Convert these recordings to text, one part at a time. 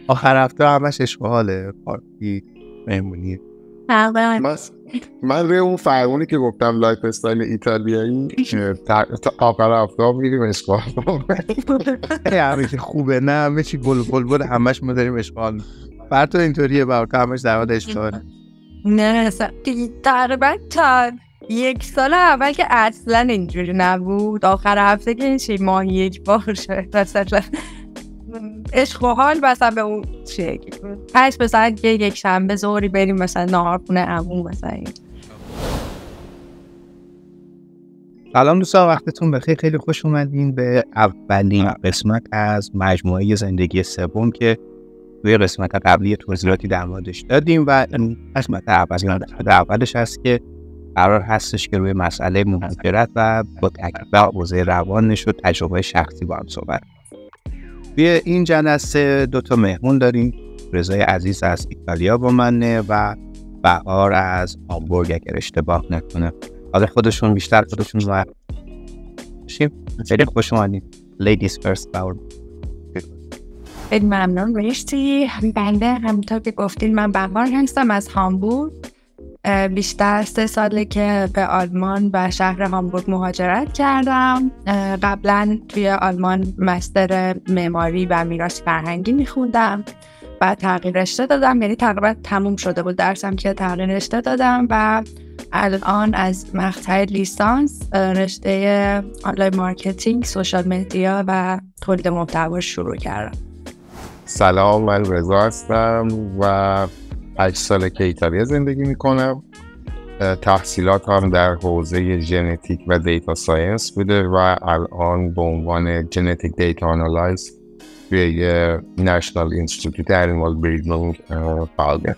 آخر هفته همش اشغاله، پارتی، مهمونی. من روی اون فرمونی که گفتم لایف استایل ایتالیایی تا آخر هفته میریم اشغال. همه چی خوبه، نه همه چی گل همش ما داریم اشغال. برای اینطوریه برای همش در حال اشغال. نه تقریبا تا یک سال اول که اصلا اینجوری نبود، آخر هفته که این ماهی یک بار شد مثلا اشغال مثلا به اون شکل پس مثلا یک شنبه ظهری بریم مثلا نهار خونه عمو مثلا. سلام دوستان، وقتتون بخیر. خیلی خوش اومدین به اولین قسمت از مجموعه زندگی سوم که توی قسمت قبلی توضیحاتی در موردش دادیم و این قسمت اولش هست که قرار هستش که روی مسئله مهاجرت و با تاکید بر حوزه روانش و تجربه شخصی با هم صحبت. توی این جلسه 2 مهمون داریم. رضای عزیز از ایتالیا با منه و بهار از هامبورگ اگر اشتباه نکنه. حالا خودشون و خیلی خوش اومدین. Ladies first Bauer. خیلی ممنون، مرسی. بنده همونطور که گفتین من بهار هستم از هامبورگ. بیشتر 3 ساله که به آلمان و شهر هامبورگ مهاجرت کردم. قبلا توی آلمان مستر معماری و میراث فرهنگی میخوندم و تغییر رشته دادم، یعنی تقریبا تموم شده بود درسم که تغییر رشته دادم و الان از مقطع لیسانس رشته آنلاین مارکتینگ، سوشال مدیا و تولید محتوا شروع کردم. سلام، من رضا هستم و 8 ساله که ایتالیا زندگی میکنم. تحصیلات هم در حوزه ژنتیک و دیتا ساینس بوده و الان به عنوان ژنتیک دیتا آنالایز توی نشنال اینستیتوت انیمال بریدینگ فعالیت.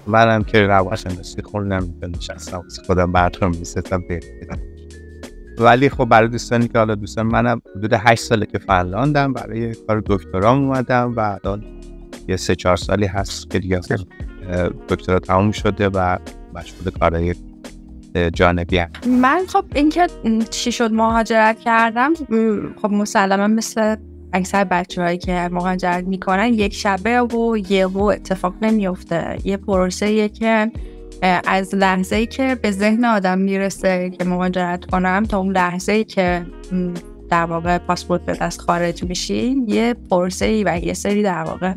منم که روانشناسی خوندم نشستم خودم براتون می‌سازم بهتره. ولی خب برای دوستانی که حالا دوستان منم حدود 8 ساله که فنلاندم برای کار دکترام اومدم و الان یه 3-4 سالی هست که دیگه دکترا تموم شده و مشغول کارهای جانبی هم. من خب اینکه چی شد مهاجرت کردم، خب مسلما مثل اکثر بچه‌هایی که مهاجرت میکنن یک شبه و یهو اتفاق نمیفته. یه پروسه‌ایه که از لحظه‌ای که به ذهن آدم میرسه که مهاجرت کنم تا اون لحظه‌ای که در واقع پاسپورت به دست خارج میشین یه پروسه‌ای و یه سری در واقع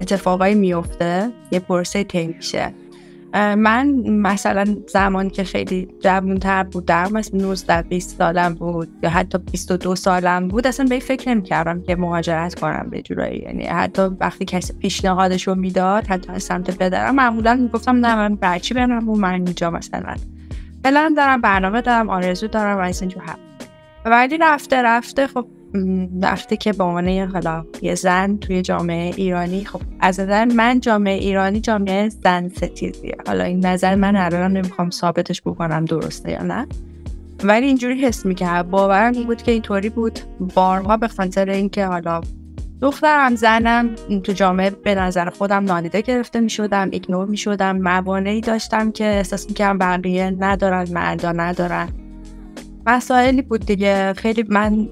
اتفاقایی میفته، یه پروسه طی میشه. من مثلا زمانی که خیلی جوان‌تر بودم، مثلا 19-20 سالم بود یا حتی 22 سالم بود، اصلا به این فکر نمی‌کردم که مهاجرت کنم به جورایی. یعنی حتی وقتی کسی پیشنهادشو میداد حتی از سمت پدرم، معمولا میگفتم نه من برچی برم و من اینجا مثلا فعلا دارم برنامه دارم آرزو دارم و از اینجور هم. ولی رفته خب وقتی که به عنوان یه زن توی جامعه ایرانی، خب از نظر من جامعه ایرانی جامعه زن ستیزیه. حالا این نظر من الان نمیخوام ثابتش بکنم درسته یا نه، ولی اینجوری حس میکرد، باورم این بود که اینطوری بود بارها، به خاطر اینکه حالا دخترم زنم تو جامعه به نظر خودم نادیده گرفته میشدم، ایگنور میشدم، موانعی داشتم که احساس میکردم بقیه ندارن، مردا ندارن. مسائلی بود دیگه. خیلی من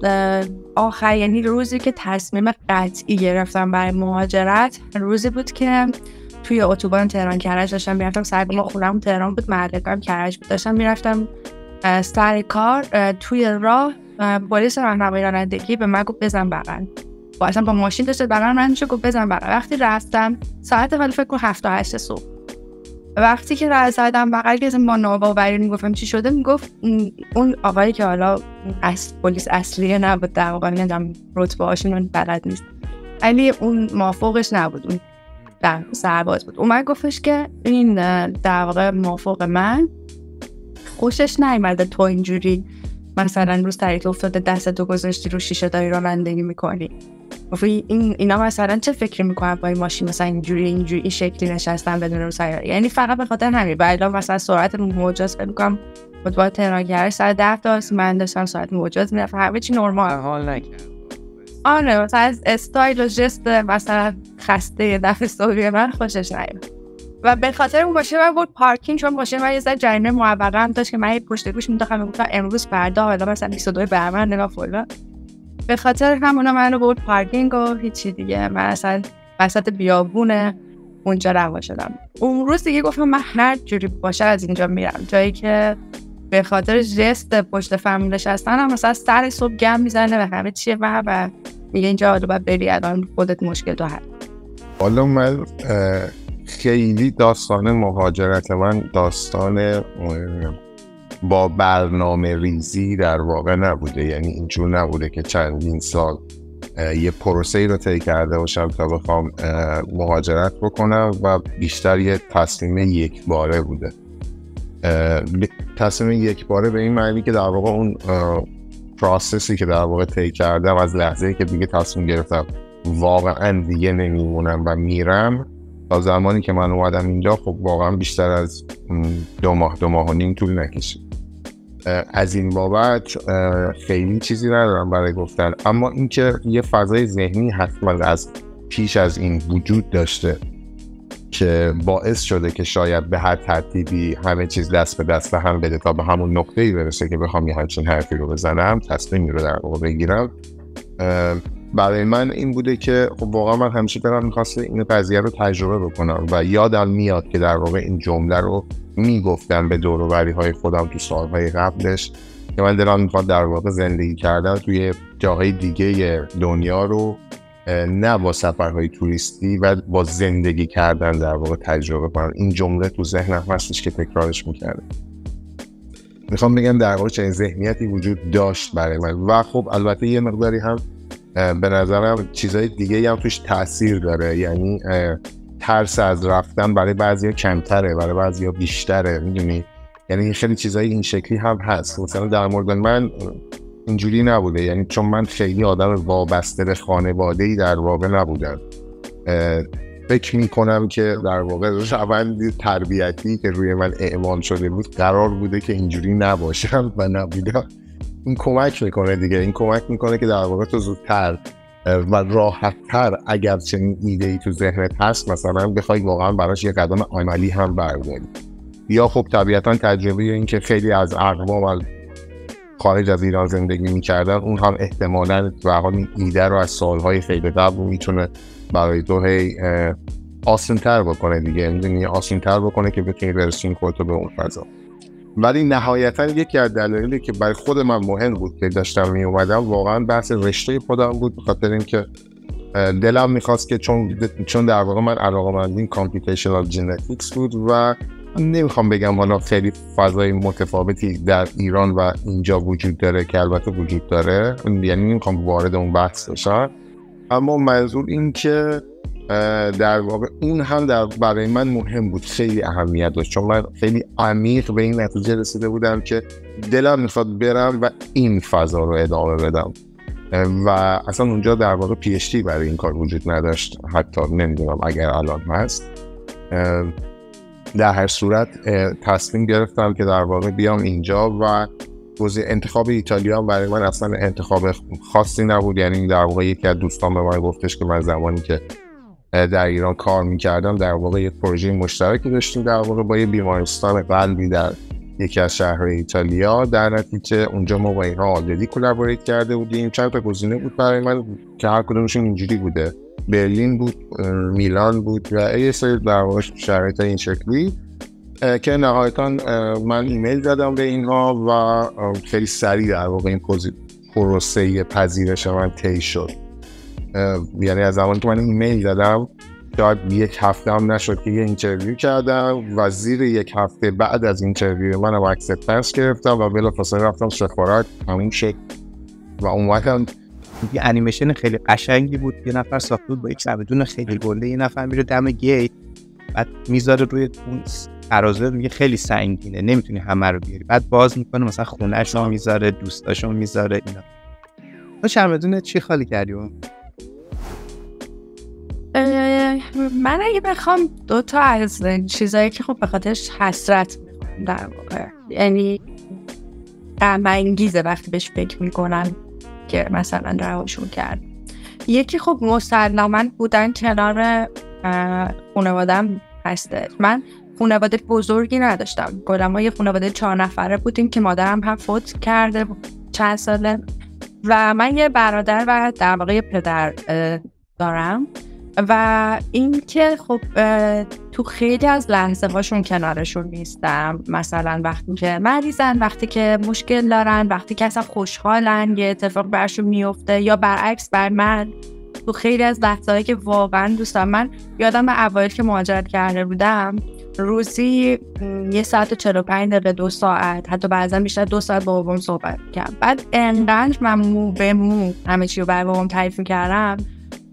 آخر، یعنی روزی که تصمیم قطعی گرفتم برای مهاجرت، روزی بود که توی اتوبان تهران کرج داشتم میرفتم سر ما، خونم تهران بود، محلکم کرج بود، داشتم میرفتم سر کار. توی راه پلیس راهنمایی رانندگی به من گفت بزن بغل. اصلا با ماشین داشت بغل من میشه، گفت بزن بغل. وقتی رفتم ساعت ولی فکر کنم 7-8 صبح، وقتی که راه زدم بغل که با ناباوری میگفتم چی شده، میگفت اون آقایی که حالا پلیس اصلیه نبود، در واقع نمیدونم رتبه هاشون رو بلد نیست، ولی اون مافوقش نبود، اون در سرباز بود. اومد گفتش که این در واقع مافوق من خوشش نیامده تو اینجوری مثلا روز طریق افتاده دستتو گذاشتی رو شیشه داری رانندگی میکنی. اینا مثلا چه فکری میکنن با این ماشین مثلا اینجوری این شکلی نشستن بدون رو سیاره، یعنی فقط به خاطر همین. بعدا مثلا سرعت موجز میگم با تهران کرج 110 تا من داشتم سرعت موجز میرفتم، همه چی نرمال، حال نکرد. آره مثلا از استایل و جست مثلا خسته دفعه صبحی من خوشش نیامد و به خاطر اون ماشین من بود پارکینگ، چون ماشین من یه ذره جریمه معوقه هم داشت که من پشت گوش مینداختم میگفتم امروز فردا حالا مثلا 22 بهمن نگاه فلان، به خاطر همونا منو برد پارکینگ و هیچی دیگه. من اصلا وسط بیابونه اونجا رها شدم. اون روز دیگه گفتم من هر جوری باشه از اینجا میرم، جایی که به خاطر جست پشت فرمون نشستنم مثلا سر صبح گم میزنه و همه چیه و میگه اینجا حالا باید بری، الان خودت مشکل تو حل. حالا من خیلی داستان مهاجرت من داستان با برنامه ریزی در واقع نبوده، یعنی اینجور نبوده که چندین سال یه پروسه‌ای رو طی کرده باشم تا بخوام مهاجرت بکنم و بیشتر یه تصمیم یک باره بوده. تصمیم یک باره به این معنی که در واقع اون پروسسی که در واقع طی کردم از لحظه‌ای که دیگه تصمیم گرفتم واقعا دیگه نمیمونم و میرم تا زمانی که من اومدم اینجا، خب واقعا بیشتر از 2 ماه و نیم طول نکشید. از این بابت خیلی چیزی ندارم برای گفتن، اما اینکه یه فضای ذهنی حتما از پیش از این وجود داشته که باعث شده که شاید به هر ترتیبی همه چیز دست به دست هم بده تا به همون نقطه‌ای برسه که بخوام یه همچین حرفی رو بزنم، تصمیمی رو در واقع بگیرم. برای من این بوده که خب واقعا من همیشه دارم می‌خواستم این قضیه رو تجربه بکنم و یادم میاد که در واقع این جمله رو میگفتم به دور و بری‌های خودم تو سالهای قبلش که من دلم می‌خواد در واقع زندگی کردن توی جاهای دیگه دنیا رو نه با سفرهای توریستی و با زندگی کردن در واقع تجربه کنم. این جمله تو ذهنم هستش که تکرارش می‌کردم. میخوام بگم در واقع چه ذهنیتی وجود داشت برای من و خب البته یه مقداری هم به نظرم چیزای دیگه هم توش تأثیر داره، یعنی ترس از رفتن برای بعضیا کمتره، برای بعضیا بیشتره، میدونی، یعنی خیلی چیزای این شکلی هم هست. مثلا در مورد من اینجوری نبوده، یعنی چون من خیلی آدم وابسته به خانواده‌ای در واقع نبودم. فکر میکنم که در واقع روند تربیتی که روی من اعمال شده بود قرار بوده که اینجوری نباشم و نبودم. این کمک میکنه دیگه، این کمک میکنه که در واقع تو زودتر و راحت‌تر اگر چنین ایده‌ای تو ذهنت هست مثلا بخوای واقعا براش یه قدم عملی هم برداری. یا خب طبیعتاً تجربه این که خیلی از اقوام خارج از ایران زندگی میکردن، اون هم احتمالاً به حال این ایده رو از سالهای خیلی قبل میتونه برای تو آسان‌تر بکنه دیگه، میدونی، آسان‌تر بکنه که بتونی برسونی خودتو به اون فضا. ولی نهایتاً یکی از دلایلی که برای خود من مهم بود که داشتم می اومدم واقعاً بحث رشته خودم بود، بخاطر اینکه دلم میخواست که چون در واقع من علاقه‌مند کامپیوتیشنال ژنتیکس بود و نمیخوام بگم حالا خیلی فضای متفاوتی در ایران و اینجا وجود داره که البته وجود داره، یعنی نمیخوام وارد اون بحث بشم، اما منظور این که در واقع اون هم برای من مهم بود، خیلی اهمیت داشت، چون من خیلی عمیق به این نتیجه رسیده بودم که دلم میخواد برم و این فضا رو ادامه بدم و اصلا اونجا در واقع پی‌اچ‌دی برای این کار وجود نداشت، حتی نمیدونم اگر الان هست. در هر صورت تصمیم گرفتم که در واقع بیام اینجا و انتخاب ایتالیا برای من اصلا انتخاب خاصی نبود، یعنی در واقع یکی از دوستان به من گفتش که من زمانی که در ایران کار میکردم در واقع یک پروژه مشترکی داشتیم در واقع با یه بیمارستان قلبی در یکی از شهرهای ایتالیا، در نتیجه اونجا ما با اینها آلردی کلابوریت کرده بودیم. چند تا گزینه بود برای من که هر کدومشون اینجوری بوده، برلین بود، میلان بود و یه سری در واقع شرایط این شکلی که نهایتاً من ایمیل زدم به اینها و خیلی سریع در واقع این پروسه پذیرش من طی شد. یعنی از زمانی که من ایمیل زدم شاید 1 هفته هم نشد که یه اینترویو کردم و زیر 1 هفته بعد از اینترویو منم اکسپتنس گرفتم و بلافاصله رفتم سفارت، تموم شد و اومدم. یه انیمیشن خیلی قشنگی بود، یه نفر ساخته بود با یک چمدون خیلی گنده، یه نفر میره دم گیت بعد میذاره روی اون ترازو، میگه خیلی سنگینه نمیتونی همه رو بیاری، بعد باز میکنه مثلا خونه‌اش رو میذاره، دوستاشو میذاره. اینا تو چمدون چی خالی کردی؟ من اگه بخوام 2 تا از چیزایی که خب به خاطرش حسرت میخوام در واقع، یعنی غم انگیزه وقتی بهش فکر میکنن که مثلا رهاشون کرد. یکی خب مسلماً بودن کنار خانواده‌ام هسته. من خانواده بزرگی نداشتم، کلا ما یه خانواده 4 نفره بودیم که مادرم هم فوت کرده چند ساله و من یه برادر و در واقع یه پدر دارم و این که خب تو خیلی از لحظه هاشون کنارشون نیستم، مثلا وقتی که مریضن، وقتی که مشکل دارن، وقتی که اصلا خوشحالن یه اتفاق برشون میفته، یا برعکس بر من تو خیلی از لحظه هایی که واقعا دوست دارم. من یادم به اوایل که مهاجرت کرده بودم روزی 1 ساعت و 45 دقیقه 2 ساعت، حتی بعضا بیشتر 2 ساعت با بابام صحبت کردم. بعد انقدر من مو به مو همه چی رو برای بابام تعریف می‌کردم،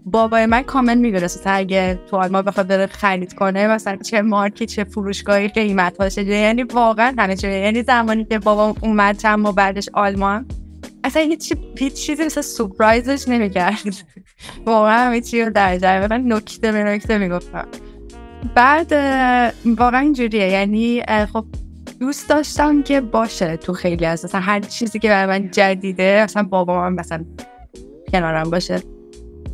بابای من کامل می‌دونست اگه تو آلمان بخواد بره خرید کنه مثلا چه مارکی چه فروشگاهی قیمت‌هاش، یعنی واقعا همه چی. یعنی زمانی که بابام اومد چند ماه بعدش آلمان اصلا هیچ چیزی مثل سورپرایزش نمی‌کرد. واقعا همه چی رو در جریان، من نکته به نکته میگفتم. بعد واقعا اینجوریه، یعنی خب دوست داشتم که باشه تو خیلی از مثلا هر چیزی که برای من جدیده مثلا بابام مثلا کنارم باشه.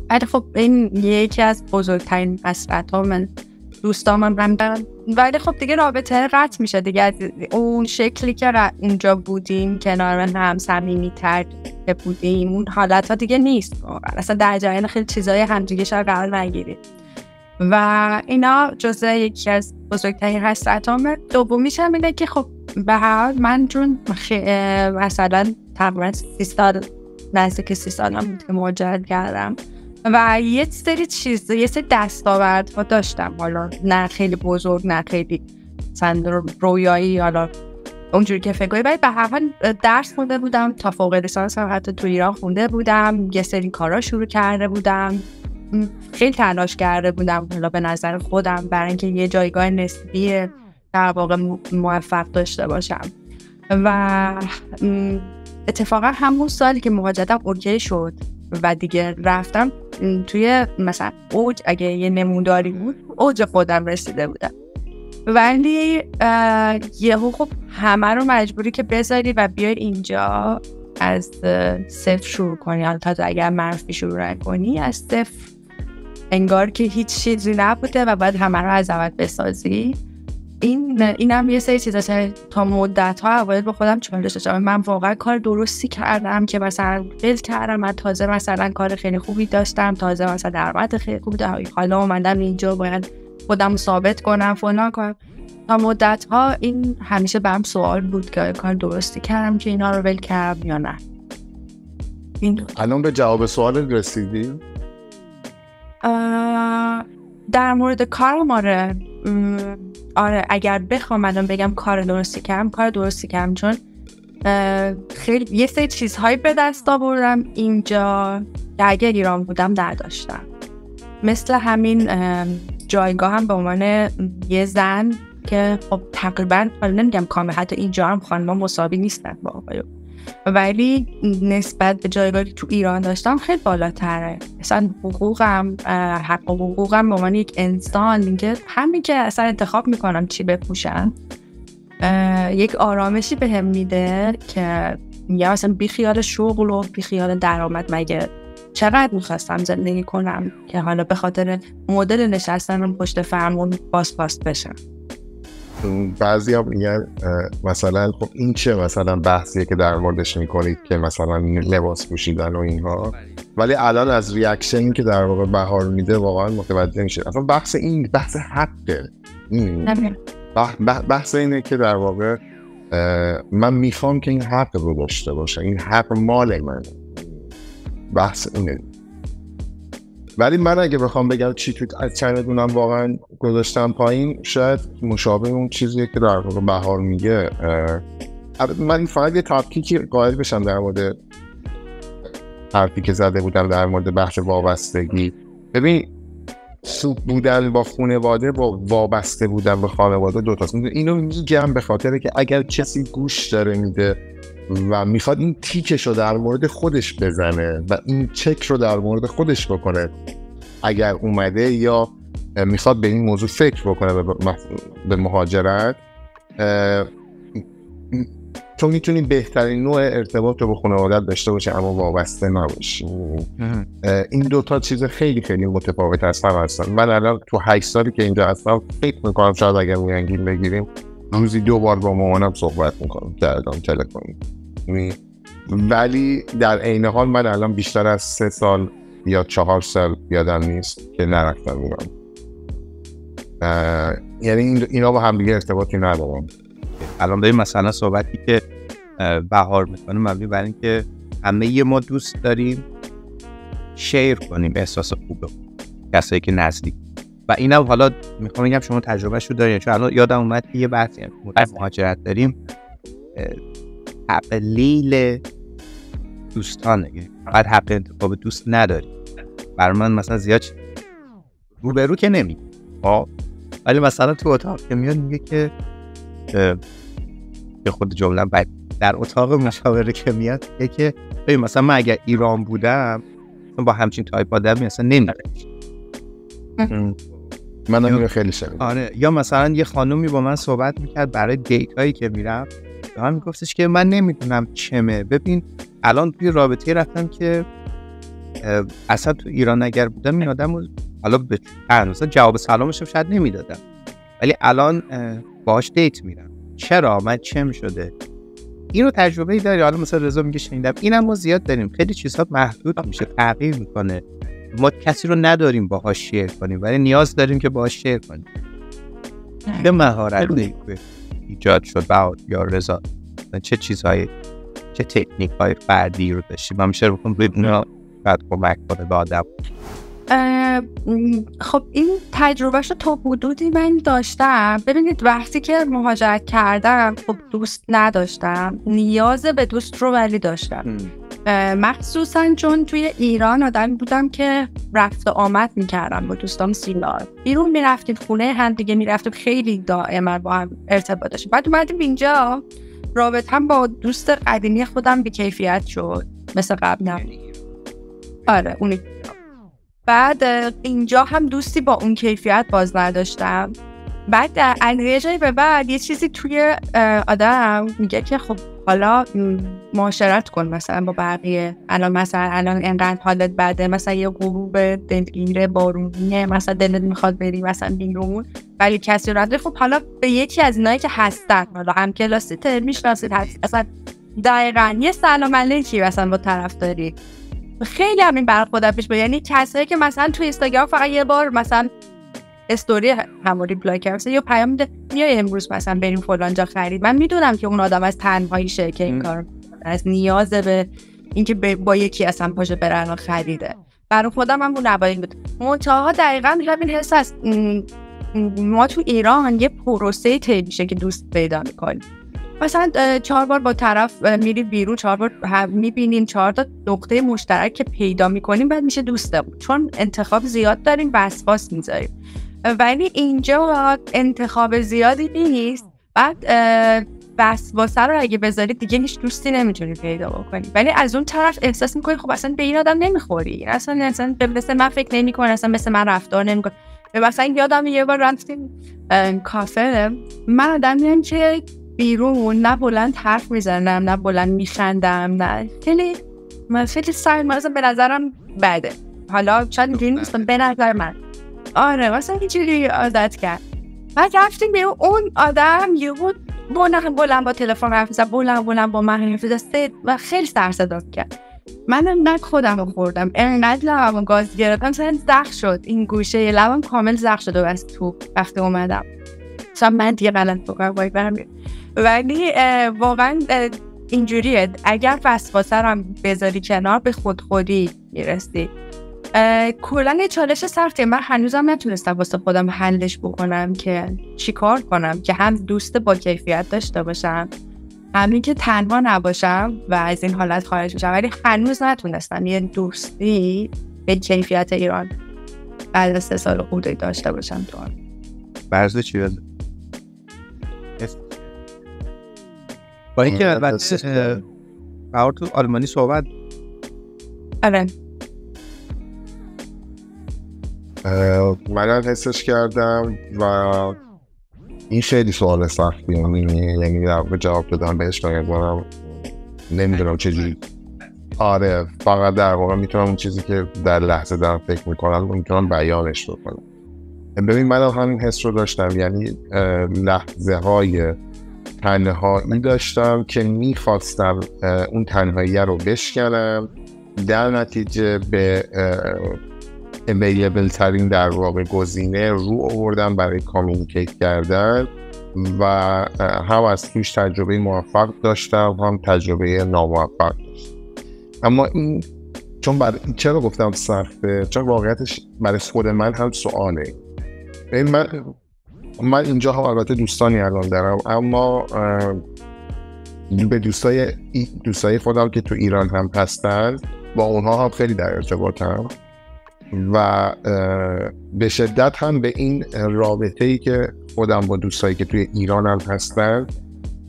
بعد خب این یکی از بزرگترین حسرت‌ها من دوستام هم دارم، ولی خب دیگه رابطه قطع میشه دیگه. اون شکلی که اونجا بودیم کنار هم صمیمی‌تر که بودیم اون حالت‌ها دیگه نیست واقعا. اصلا در جریان خیلی چیزای همدیگه شاید قرار نگیریم و اینا جزء یکی از بزرگترین حسرت‌هام. دومیش هم اینه که خب به هر حال من چون مثلا تقریبا 30 سال نزدیک 30 سالم بود که مهاجرت کردم و یه سری دستاوردها داشتم، حالا نه خیلی بزرگ نه خیلی مثلا رویایی، حالا اونجوری که فکر کنی، ولی به هر حال درس خونده بودم، تا فوق لیسانس هم حتی تو ایران خونده بودم، یه سری کارا شروع کرده بودم، خیلی تلاش کرده بودم حالا به نظر خودم برای اینکه یه جایگاه نسبی در واقع موفق داشته باشم. و اتفاقا همون سالی که مهاجرتم اوکی شد و دیگه رفتم توی مثلا اوج، اگه یه نموداری بود اوج خودم رسیده بودم، ولی یهو خب همه رو مجبوری که بذاری و بیای اینجا از صفر شروع کنی، حتی اگر منفی شروع نکنی از صفر، انگار که هیچ چیزی نبوده و بعد همه رو از اول بسازی. این هم یه سری چیزا تا مدت ها اول با خودم چالش داشتم، من واقعا کار درستی کردم که مثلا ول کردم، من تازه مثلا کار خیلی خوبی داشتم، تازه مثلا درآمد خیلی خوبی داشتم، حالا اومدم اینجا باید خودم ثابت کنم فلان کنم. تا مدت ها این همیشه برام سوال بود که کار درستی کردم که اینا رو ول کردم یا نه. الان به جواب سوال رسیدی؟ در مورد کارم آره اگر بخوام الان بگم کار درستی کردم چون خیلی یه سری چیزهایی به دست آوردم اینجا که اگر ایران بودم نداشتم، مثل همین جایگاه هم به عنوان یه زن که خب تقریبا حالا نمیگم کامل، حتی اینجا هم خانم‌ها مساوی نیستن با آقایون، ولی نسبت به جایگاهی که تو ایران داشتم خیلی بالاتره. مثلا حقوقم، حق و حقوقم به عنوان یک انسان، اینکه همین که اصلا انتخاب میکنم چی بپوشم یک آرامشی بهم میده که میگم مثلا بی خیال شغل و بی خیال درآمد، مگه چقدر میخواستم زندگی کنم که حالا به خاطر مدل نشستن پشت فرمون باز بشم. بعضی ها میگن مثلا خب این چه مثلا بحثیه که در موردش میکنید که مثلا لباس پوشیدن و اینها، ولی الان از ریاکشنی که در واقع بهار میده واقعا متوجه میشه اصلا بحث این بحث حقه. بحث اینه که در واقع من میخوام که این حق رو داشته باشه، این حق مال من، بحث اینه. ولی من اگه بخوام بگم چی تو چندونم واقعا گذاشتم پایین، شاید مشابه اون چیزیه که در واقع بهار میگه. من فقط یه تفکیکی قائل بشم در مورد حرفی که زده بودم در مورد بحث وابستگی. ببین سوپ بودن با خانواده با وابسته بودن به خانواده دوتاست. اینو میگم به خاطره که اگر کسی گوش داره میده و میخواد این تیکش رو در مورد خودش بزنه و این چک رو در مورد خودش بکنه، اگر اومده یا میخواد به این موضوع فکر بکنه به مهاجرت، تو میتونی بهترین نوع ارتباط رو با خانوادت داشته باشی اما وابسته نباشی. این دوتا چیز خیلی خیلی متفاوت از هم هستن. من الان تو 8 سالی که اینجا هستم فکر میکنم شاید اگر میانگین بگیریم روزی 2 بار با مامانم صحبت میکنم تلفنی، ولی در عین حال من الان بیشتر از 3 سال یا 4 سال یادم نیست که نرفتم ایران. یعنی اینا با هم دیگه ارتباطی ندارم. الان داریم مثلا صحبتی که بهار میکنه مبنی بر این که همه ما دوست داریم شیر کنیم احساس خوبه کسایی که نزدیک و اینم حالا میخوام بگم شما تجربهشو دارین، چون الان یادم اومد که یه بحثی مهاجرت داریم تقلیل دوستانه، فقط حق انتخاب دوست نداری. برای من مثلا زیاد روبرو که نمیگه ولی مثلا تو اتاق که میاد میگه که خود جمله بعد در اتاق مشاوره که میاد که ببین مثلا من اگر ایران بودم با همچین تایپ آدمی مثلا نمیره. من خیلی شبیه. آره، یا مثلا یه خانومی با من صحبت میکرد برای دیت هایی که میرم، به من میگفتش که من نمیدونم چمه. ببین الان توی رابطه رفتم که اصلا تو ایران اگر بودم این آدمو حالا به مثلا جواب سلامش شاید نمیدادم، ولی الان باهاش دیت میرم. چرا؟ من چم شده. اینو تجربه ای داری؟ حالا مثلا رضا میگه شنیدم. اینم ما زیاد داریم، خیلی چیزها محدود میشه، تغییر میکنه. ما کسی رو نداریم باهاش شیر کنیم ولی نیاز داریم که باهاش شیر کنیم. چه مهارتی ایجاد شد یا رضا؟ چه چیزهای، چه تکنیک های فردی رو داشتیم؟ من میشه بکنم روی اینا بعد کمک کنه به آدم. خب این تجربهش رو تا حدودی من داشتم. ببینید وقتی که مهاجرت کردم خب دوست نداشتم، نیاز به دوست رو ولی داشتم. مخصوصا چون توی ایران آدمی بودم که رفت و آمد میکردم با دوستام سیلار، بیرون میرفتیم خونه هم دیگه، میرفتیم خیلی دائما با هم ارتباط داشتیم. بعد اومدیم اینجا رابطم با دوست قدیمی خودم بی کیفیت شد، مثل قبل نبود. آره اونی. بعد اینجا هم دوستی با اون کیفیت باز نداشتم. بعد یه جایی به بعد یه چیزی توی آدم میگه که خب حالا معاشرت کن مثلا با بقیه. الان انقدر حالت بده، مثلا یه غروب دلگیر بارونیه، مثلا دلت میخواد بری مثلا بیرون ولی کسی رو نداری، خب حالا به یکی از اینایی که هستن، حالا هم کلاسیت میشناسید، اصلا دقیقاً یه سلام علیکی مثلا با طرف داری. خیلی همین برای خودم پیش بیاد. یعنی کسایی که مثلا توی اینستاگرام فقط یه بار مثلا استوری همون ریپلای کرد یا پیام میده میای امروز مثلا بریم فلان جا خرید، من میدونم که اون آدم از تنهاییشه که این کار از نیاز به اینکه با یکی اصلا پاشه برن خریده. برای خودم هم اون نباید بود. منتها دقیقاً همین حس است. ما تو ایران یه پروسه طی میشه که دوست پیدا میکنیم. مثلا 4 بار با طرف میری بیرون، 4 بار میبینیم، 4 تا نقطه مشترک که پیدا میکنیم بعد میشه دوستمون، چون انتخاب زیاد داریم، وسواس میذاریم. ولی اینجا انتخاب زیادی نیست، بعد وسواسه رو اگه بذارید دیگه هیچ دوستی نمیتونی پیدا بکنی. ولی از اون طرف احساس میکنی خب اصلا به این آدم نمیخوری، اصلا مثل من فکر نمیکنه، اصلا مثل من رفتار نمیکنه. مثلا یادم یه بار رفتیم کافه، من آدمیم که بیرون نه بلند حرف میزنم نه بلند میخندم، نه خیلی سرمازم به نظرم بده. حالا شاید اینجوری نیستم به نظر من. آره مثلا اینجوری عادت کرد. بعد رفتیم بیرون، اون آدم یهو بلند با تلفن حرف میزد، بلند با من حرف زد و خیلی سر صدا کرد. منم خودم رو خوردم، انقدر لبم گاز گرفتم، مثلا زخم شد، این گوشه لبم کامل زخم شد و از تو وقتی اومدم مثلا من دیگه غلط بکنم باید برم. ولی واقعا اینجوریه، اگر وسواسه رو هم بذاری کنار به خودخودی میرسی. کلن چالش سختیه. من هنوزم نتونستم واسه خودم حلش بکنم که چی کار کنم که هم دوست با کیفیت داشته باشم، همین که تنها نباشم و از این حالت خارج بشم. ولی هنوز نتونستم یه دوستی به کیفیت ایران بعد از 3 سال خودی داشته باشم. تو برزه چی بده؟ با اینکه البته بهار تو آلمانی صحبت. آره من حسش کردم و این خیلی سوال سختی، یعنی جواب بدم بهش نمیدونم، نمیدونم چجوری. آره فقط در واقع میتونم اون چیزی که در لحظه دارم فکر میکنم میتونم بیانش بکنم. ببین من همین حس رو داشتم، یعنی لحظه های تنهایی داشتم که میخواستم اون تنهایی رو بشکنم در نتیجه به اویلیبل ترین در واقع گزینه رو آوردم برای کامیونیکیت کردن و هم از توش تجربه موفق داشتم هم تجربه ناموفق. اما این چرا گفتم سخته؟ چون واقعیتش برای خود من هم سواله. من اینجا هم البته دوستانی الان دارم، اما به دوستای خودم که تو ایران هم هستن با اونها هم خیلی در ارتباطم و به شدت هم به این رابطه‌ای که خودم با دوستایی که توی ایران هم هستن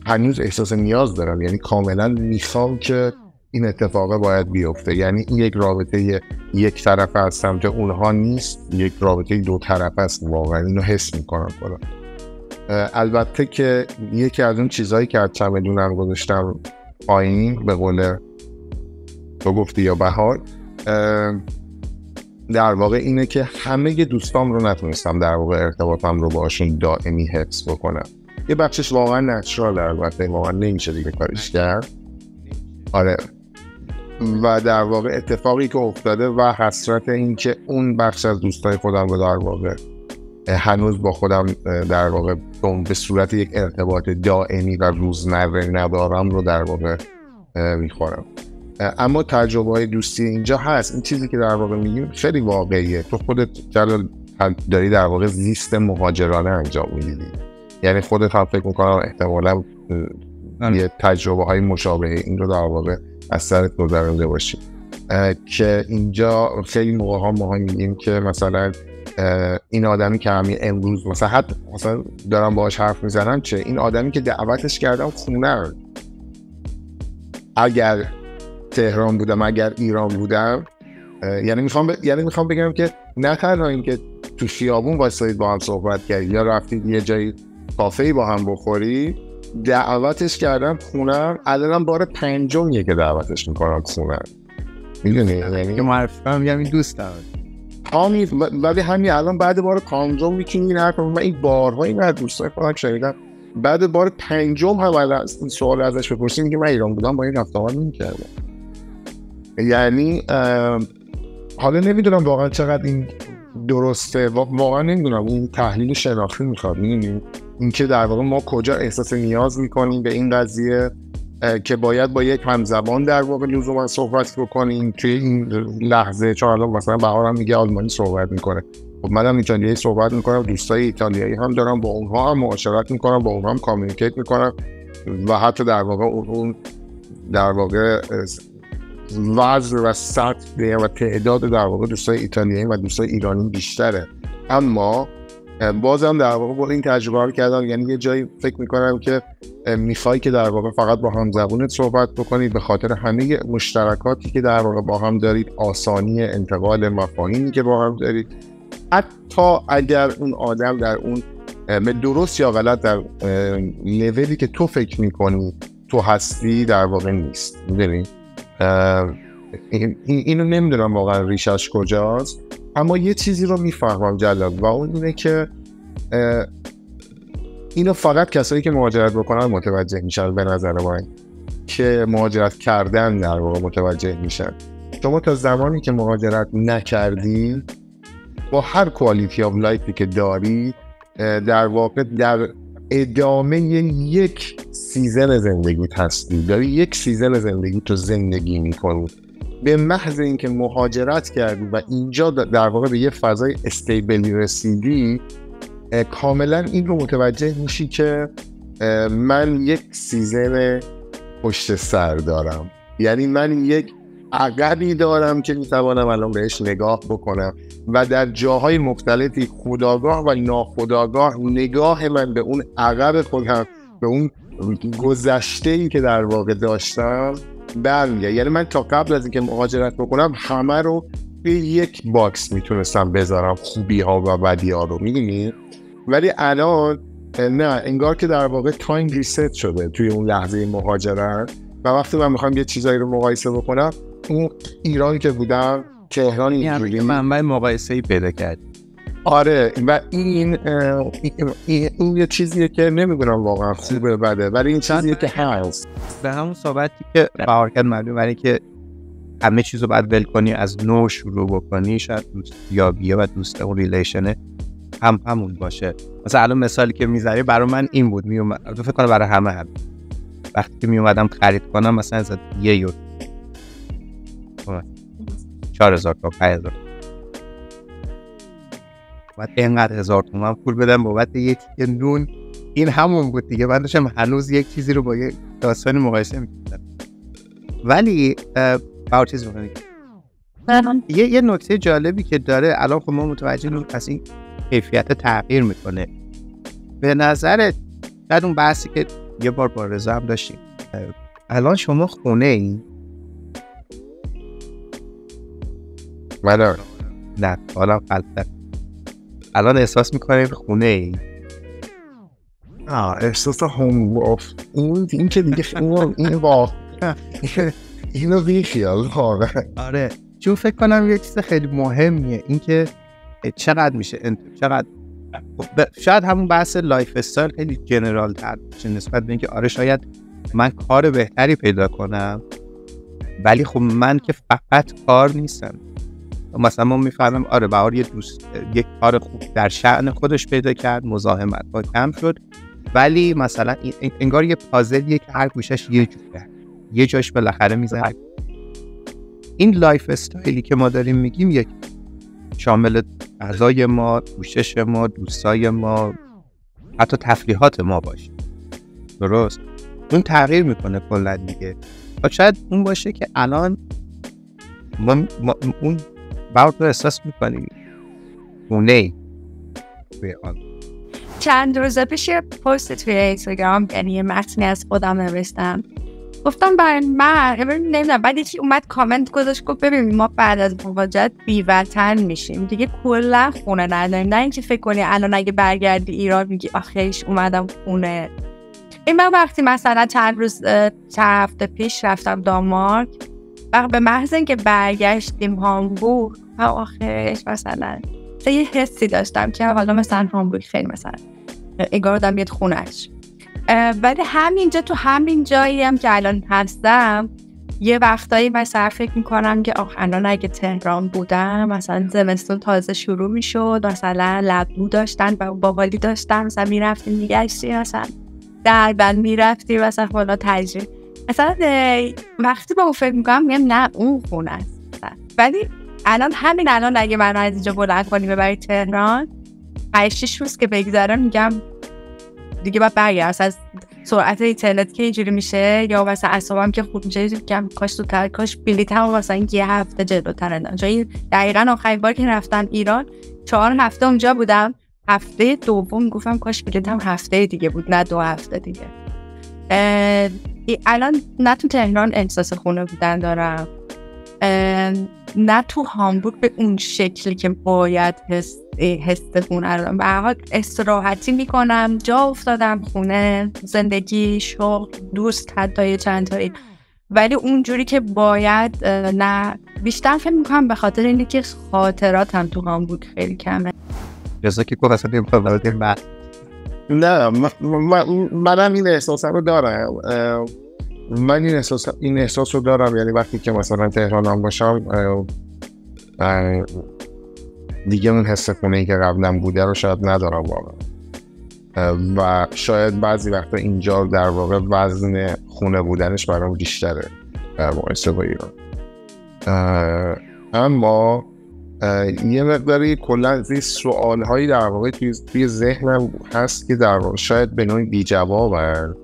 هنوز احساس نیاز دارم. یعنی کاملا میخوام که این اتفاق باید بیفته. یعنی این یک رابطه یک طرفه از سمت اونها نیست، یک رابطه دو طرفه است. واقعا اینو حس میکنم خودم. البته که یکی از اون چیزهایی که از چمدونم گذاشتم پایین، به قول تو گفتی یا بهار، در واقع اینه که همه دوستام رو نتونستم در واقع ارتباطم رو باشون دائمی حفظ بکنم. یه بخشش واقعا نچرال، البته واقعا نمیشه دیگه کارش کرد. آره. و در واقع اتفاقی که افتاده و حسرت این که اون بخش از دوستای خودم رو در واقع هنوز با خودم در واقع به صورت یک ارتباط دائمی و روزمره ندارم رو در واقع میخورم. اما تجربه های دوستی اینجا هست. این چیزی که در واقع میگیم خیلی واقعیه. تو خودت جلال داری در واقع زیست مهاجرانه انجام میدی. یعنی خودت هم فکر میکنم احتمالا یه تجربه های مشابه این رو در واقع از سرت گذرونده باشی که اینجا خیلی موقع ها ما میگیم که مثلا این آدمی که همین امروز مثلا دارم باهاش حرف میزنم، چه این آدمی که دعوتش کردم خونه، اگر تهران بودم، اگر ایران بودم، یعنی میخوام بگم که نه تنها این که تو خیابون واسید با هم صحبت کردید یا رفتید یه جایی کافه‌ای با هم بخوری، دعوتش کردم خونه. الان بار پنجمیه که دعوتش میکنم خونه. میدونی یعنی که معرفی کنم میگم این دوستم ولی همین الان بعد بار پنجم میتونی نکنم. من این بارها این از دوستای خودم شنیدم بعد بار پنجم هم این سوال ازش بپرسیم که من ایران بودم با این رفتار نمی‌کردم. یعنی حالا نمیدونم واقعا چقدر این درسته، واقعا نمیدونم. این تحلیل شناختی میخواد. میدونیم این که در واقع ما کجا احساس نیاز میکنیم به این قضیه که باید با یک همزبان در واقع لزوما صحبت بکنیم توی این لحظه. چون الان مثلا بهارم میگه آلمانی صحبت میکنه، خب منم ایتالیایی صحبت میکنم، دوستای ایتالیایی هم دارم، با اونها هم معاشرت میکنم، با اونها هم کامیونیکیت میکنم و حتی در واقع اون در واقع وزن و سطح و تعداد در واقع دوستای ایتالیایی و دوستای ایرانی بیشتره. اما بازم در واقع با این تجربه رو کردم. یعنی یه جایی فکر میکنم که میخوای که در واقع فقط با هم زبونت صحبت بکنی به خاطر همه مشترکاتی که در واقع با هم دارید، آسانی انتقال مفاهیمی که با هم دارید، حتی اگر اون آدم در اون درست یا غلط در لولی که تو فکر میکنی تو هستی در واقع نیست. میدونی اینو نمیدونم واقعا ریشش کجاست، اما یه چیزی رو میفهمم جلال و اون اینه که اینو فقط کسایی که مهاجرت بکنن متوجه میشن. به نظر من که مهاجرت کردن در واقع متوجه میشن. شما تا زمانی که مهاجرت نکردی با هر کوالیتی آف لایفی که داری در واقع در ادامه یک سیزن زندگیت هستی، داری یک سیزن زندگی تو زندگی میکنی. به محض اینکه مهاجرت کردی و اینجا در واقع به یه فضای استیبلی رسیدی، کاملا این رو متوجه میشی که من یک سیزن پشت سر دارم. یعنی من یک عقبی دارم که میتوانم الان بهش نگاه بکنم و در جاهای مختلفی خودآگاه و ناخودآگاه نگاه من به اون عقب خودم، به اون گذشته‌ای که در واقع داشتم برمیگرده. یعنی من تا قبل از اینکه مهاجرت بکنم همه رو به یک باکس میتونستم بذارم، خوبی ها و بدی ها رو، میدونی؟ ولی الان نه، انگار که در واقع تایم ریست شده توی اون لحظه مهاجرت و وقتی من میخوام یه چیزایی رو مقایسه بکنم، اون ایرانی که بودم، تهران اینجوری منبع مقایسه‌ای پیدا کرد. آره و این یه چیزیه که نمیدونم واقعا خوبه بده، ولی این چیزیه که هست. به همون صحبتی که بهار کرد معلومه، ولی که همه چیزو باید ول کنی، از نو شروع بکنی، شاید دوستیابیه و دوست اون ریلیشنه همون باشه. مثلا الان مثالی که میذاری برای من این بود، فکر کنم برای همه وقتی که میومدم خرید کنم مثلا از یه 4000 تا 5000 بعد اینقدر 1000 تومان پول بدم بابت یک نون، این همون بود دیگه. من داشتم هنوز یک چیزی رو با یک داستان مقایسه می‌کردم. ولی چیز می‌کنی یه نکته جالبی که داره الان خب ما متوجه میشیم پس این کیفیت تغییر میکنه. به نظرت بعد اون بحثی که یه بار با رضا هم داشتیم، الان شما خونه ای؟ نه حالا قلبت الان احساس میکنی خونه ای؟ احساس هم این که دیگه این واقع اینو بیخیال. آره چون فکر کنم یه چیز خیلی مهمیه این که چقدر میشه چقدر شاید همون بحث لایف استایل خیلی جنرال تر باشه نسبت به اینکه آره شاید من کار بهتری پیدا کنم، ولی خب من که فقط کار نیستم. مثلا ما میفهمم آره بهار یک کار خوب در شأن خودش پیدا کرد، مزاحمت ها کم شد، ولی مثلا انگار یه پازلیه که هر گوشش یه جوره، یه جاش بالاخره میزنه. این لایف استایلی که ما داریم میگیم یک شامل غذای ما، پوشش ما، دوستای ما، حتی تفریحات ما باشه. درست؟ اون تغییر میکنه کلا دیگه. و شاید اون باشه که الان ما اون باید رو احساس میکنیم خونه چند روز پیش یه پست توی اینستاگرام، یعنی یه متنی از خودم نوشتم، گفتم برای من نمیدونم، بعد یکی اومد کامنت گذاشت گفت ببین ما بعد از مهاجرت بی‌وطن میشیم دیگه، کلا خونه نداریم. نه اینکه فکر کنی الان اگه برگردی ایران میگی آخیش اومدم خونه. این من وقتی مثلا چند هفته پیش رفتم دانمارک، به محض اینکه برگشتیم هامبورگ آخیش مثلا یه حسی داشتم که حالا مثلا هامبورگ خیلی مثلا انگار آدم بیاد خونهش. ولی همین جایی هم که الان هستم یه وقتایی مثلا فکر میکنم که الان اگه تهران بودم مثلا زمستون تازه شروع میشد، مثلا لبو داشتن و باقالی داشتم، مثلا میرفتیم میگشتی مثلا دربند میرفتی مثلا حالا تجربه مثلا وقتی با اون فکر میکنم میگم نه اون خونه است. ولی الان اگه من از اینجا بلند کنی ببری تهران 5-6 روز که بگذره میگم دیگه باید برگرد. از سرعت اینترنت که اینجوری میشه یا مثلا اعصابم که خوب میشه میگم کاش بلیطم مثلا یه هفته جلوتر اندازم. چون دقیقاً آخرین بار که رفتم ایران 4 هفته اونجا بودم، هفته دوم گفتم کاش بلیطم هفته دیگه بود نه 2 هفته دیگه. الان نه تو تهران احساس خونه بودن دارم، نه تو هامبورگ به اون شکلی که باید حس خونه رو. به هر حال استراحتی میکنم، جا افتادم خونه، زندگی، شغل، دوست، حتی یه چند تایی، ولی اونجوری که باید نه. بیشتر فکر میکنم به خاطر اینه که خاطراتم تو هامبورگ خیلی کمه. جزا که گفت اصلا نمیخوام براتیم بعد نه منم این احساس رو دارم. من این احساس رو دارم، یعنی وقتی که مثلا تهرانم باشم دیگه اون حس خونه‌ای که قبلا بوده رو شاید ندارم واقعا، و شاید بعضی وقتا اینجا در واقع وزن خونه بودنش برام بیشتره در مقایسه با ایران. اما یه مقداری کلا این سوال‌هایی در واقع توی ذهنم هست که در واقع شاید به نوعی بی جوابن،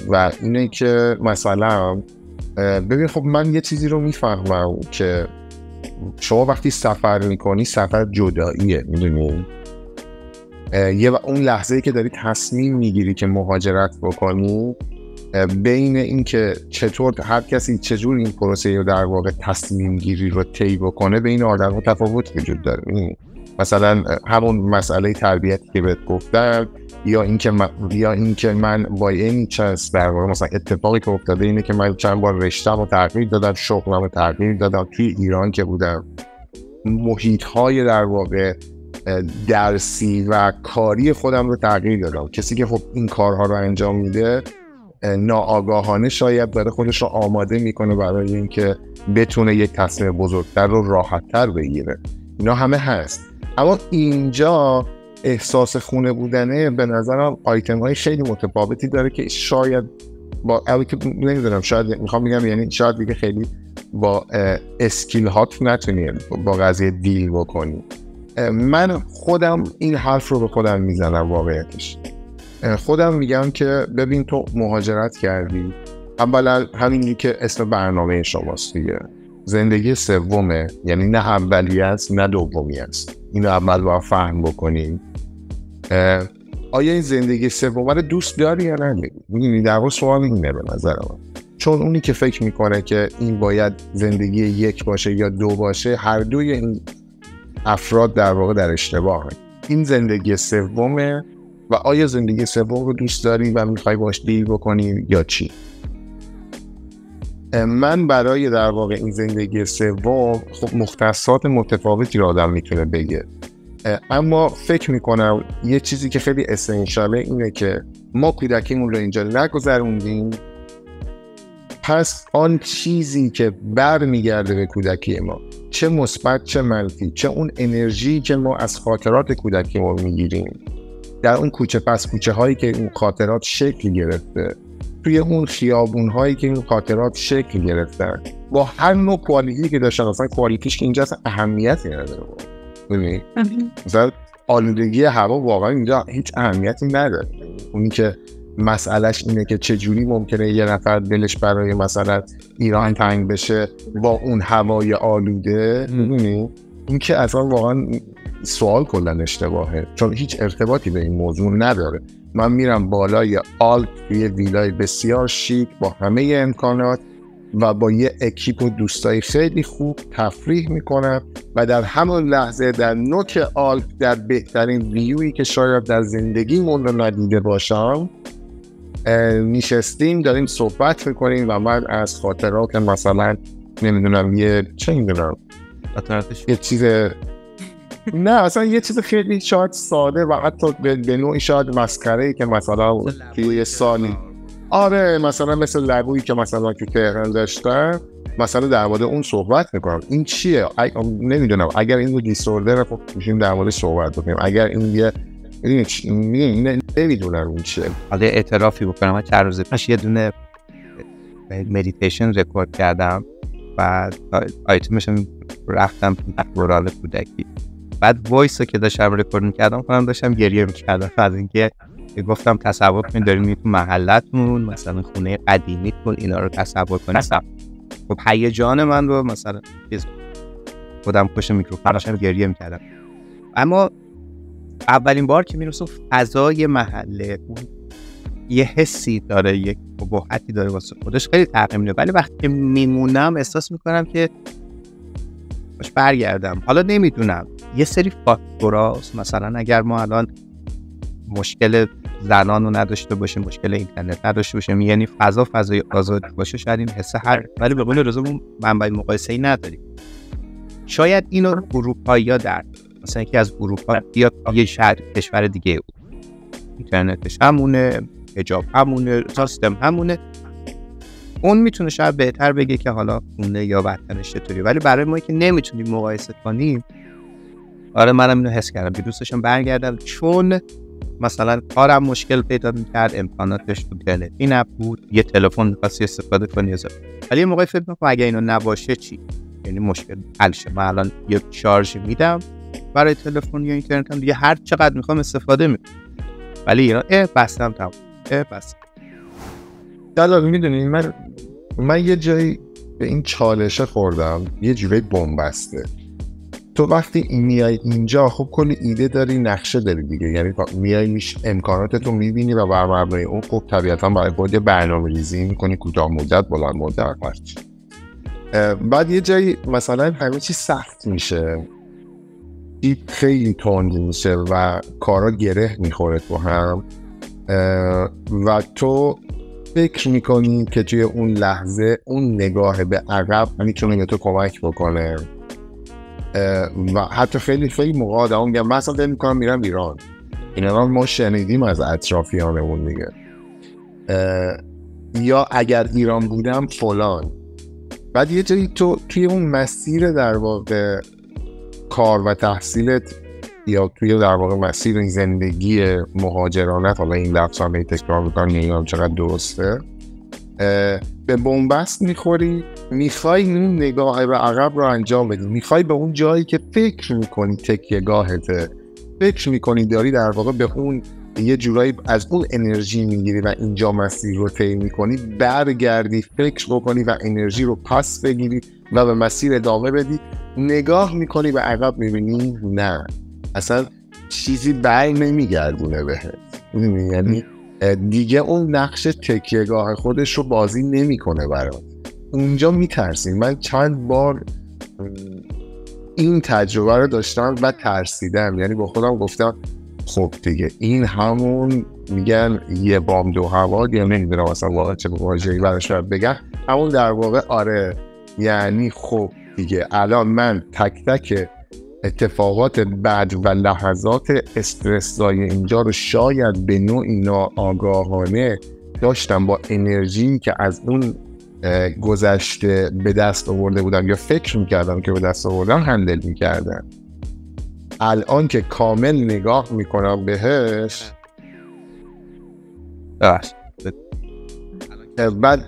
و اینه که مثلا ببین خب من یه چیزی رو میفهمم که شما وقتی سفر میکنی سفر جداییه، میدونی اون لحظه‌ای که داری تصمیم میگیری که مهاجرت بکنی، بین این که چطور هر کسی چجور این پروسه رو در واقع تصمیم گیری رو طی بکنه بین آدم‌ها تفاوت وجود داره. مثلا همون مسئله تربیتی که بهت گفتم، یا اینکه من با این چیز در واقع مثلا اتفاقی که افتاده اینه که من چند بار رشته‌مو تغییر دادم، شغلمو تغییر دادم، توی ایران که بودم محیط‌های در واقع درسی و کاری خودم رو تغییر دادم. کسی که خب این کارها رو انجام میده ناآگاهانه شاید داره خودش رو آماده میکنه برای اینکه بتونه یک تصمیم بزرگتر رو راحتتر بگیره. اینا همه هست، اما اینجا احساس خونه بودنه به نظرم آیتم های خیلی متفاوتی داره که شاید با نمیدونم، شاید میخوام بگم یعنی شاید دیگه خیلی با اسکیل هات نتونی با قضیه دیل بکنی. من خودم این حرف رو به خودم میزنم، واقعیتش خودم میگم که ببین تو مهاجرت کردی، اولا همینی که اسم برنامه شماست دیگه، زندگی سومه، یعنی نه اولی است نه دومی است، اینو اول باید فهم بکنیم. آیا این زندگی سوم رو دوست داری یا نه؟ میدونی در واقع سوال اینه به نظر من، چون اونی که فکر میکنه که این باید زندگی یک باشه یا دو باشه، هر دوی این افراد در واقع در اشتباهه. این زندگی سومه و آیا زندگی سوم رو دوست داری و میخوای باش دیل بکنی یا چی؟ من برای در واقع این زندگی سوم خب مختصات متفاوتی رو آدم میتونه بگه، اما فکر میکنم یه چیزی که خیلی اسنشاله اینه که ما کودکیمون رو اینجا نگذروندیم، پس آن چیزی که بر میگرده به کودکی ما، چه مثبت چه منفی، چه اون انرژی که ما از خاطرات کودکیمون میگیریم در اون کوچه پس کوچه هایی که اون خاطرات شکل گرفته، توی اون خیابون هایی که این خاطرات شکل گرفتن، با هر نوع کوالیتی که داشتن، اصلا کوالیتیش که اینجا اصلا اهمیتی نداره. ببین مثلا آلودگی هوا واقعا اینجا هیچ اهمیتی نداره، اونی که مسئلهش اینه که چجوری ممکنه یه نفر دلش برای مثلا ایران تنگ بشه با اون هوای آلوده، میدونی این که اصلا واقعا سوال کلن اشتباهه، چون هیچ ارتباطی به این موضوع نداره. من میرم بالای آلپ توی ویلای بسیار شیک با همه امکانات و با یه اکیپ و دوستای خیلی خوب تفریح میکنم و در همون لحظه در نوک آلپ در بهترین ویویی که شاید در زندگیمون رو ندیده باشم نشستیم داریم صحبت میکنیم و من از خاطرات مثلا نمیدونم یه چیز نه اصلا یه چیز خیلی شاید ساده و حتی به نوعی شاید مسخره‌ای که مثلا توی سالی مثلا مثل لبویی که مثلا تو تهران داشتن مثلا در مورد اون صحبت میکنم. این چیه؟ نمیدونم، اگر این رو دیسوردر خب میشیم در مورد صحبت بکنیم، اگر این یه نمیدونم اون چیه. حالا اعترافی بکنم، من چند روز پیش یه دونه مدیتیشن رکورد کردم و آیتمش رفتم رورال کودکی، بعد وایس رو که داشتم رکورد میکردم خودم داشتم گریه میکردم از اینکه گفتم تصور کنید دارین تو محلتون مثلا خونه قدیمیتون اینا رو تصور کنید. خب هیجان من رو مثلا خودم پشت میکروفون داشتم گریه میکردم، اما اولین بار که میرسم فضای محله اون یه حسی داره، یک ابهتی داره واسه خودش، خیلی تغییر میده. ولی وقتی که میمونم احساس میکنم که باش برگردم. حالا نمیدونم یه سری فاکتوراست، مثلا اگر ما الان مشکل زنان رو نداشته باشیم، مشکل اینترنت نداشته باشیم، یعنی فضای آزاد باشه، شاید این حس ولی به قول رضا منبع مقایسه‌ای نداریم. شاید اینو اروپایی‌ها در مثلا یکی از اروپا بیاد یه شهر کشور دیگه اینترنتش همونه، حجاب همونه، سیستم همونه، اون میتونه شاید بهتر بگه که حالا خونه یا وطنش چطوری. ولی برای ما که نمیتونیم مقایسه کنیم، منم اینو حس کردم که دوست داشتم برگردم، چون مثلا کارم مشکل پیدا میکرد، امکاناتش تو اینترنتی نبود، یه تلفن می‌خواستی استفاده کنی، ولی یه موقعی فکر می‌کنم اگه اینو نباشه چی؟ یعنی مشکل حل شه. من الان یه شارژ میدم برای تلفن یا اینترنتم دیگه، هر چقدر میخوام استفاده میکنم، ولی اینا بستم تمام بس. دلال میدونی من یه جایی به این چالشه خوردم، یه جوری بن‌بسته. تو وقتی میای اینجا خب کلی ایده داری، نقشه داری دیگه، یعنی میای امکاناتتو میبینی و بر مبنای اون خب طبیعتا برای خودت برنامه‌ریزی میکنی، کوتاه مدت، بلند مدت. بعد یه جایی مثلا همه چی سخت میشه، خیلی تند میشه و کارا گره میخوره تو هم و تو فکر میکنی که توی اون لحظه اون نگاه به عقب میتونه به تو کمک بکنه و حتی خیلی خیلی موقع آدم میگن من اصلا فکر میکنم میرم ایران. اینا ما شنیدیم از اطرافیانمون دیگه. یا اگر ایران بودم فلان. بعد یه جایی تو توی اون مسیر در واقع کار و تحصیلت یا توی در واقع مسیر زندگی مهاجرانت، حالا این لفظ هم تکرار میکنم نمیدونم چقدر درسته، به بنبست میخوری، میخوای اون نگاه به عقب رو انجام بدی، میخوای به اون جایی که فکر میکنی تکیه‌گاهته، فکر میکنی داری در واقع به اون یه جورایی از اون انرژی میگیری و اینجا مسیر رو طی میکنی، برگردی فکر بکنی و انرژی رو پس بگیری و به مسیر ادامه بدی. نگاه میکنی به عقب میبینی نه اصلا چیزی بر نمیگردونه بهت، یعنی دیگه اون نقش تکیه‌گاه خودش رو بازی نمیکنه برات. اونجا میترسی. من چند بار این تجربه رو داشتم و ترسیدم، یعنی با خودم گفتم خب دیگه این همون میگن یه بام دو هوا، یا نمیدونم اصلا واقعا چه واژه‌ای براش بگم، همون در واقع آره، یعنی خب دیگه الان من تک تک اتفاقات بعد و لحظات استرس‌زای اینجا رو شاید به نوعی ناآگاهانه داشتم با انرژی که از اون گذشته به دست آورده بودم یا فکر میکردم که به دست آوردم هندل میکردم. الان که کامل نگاه میکنم بهش بعد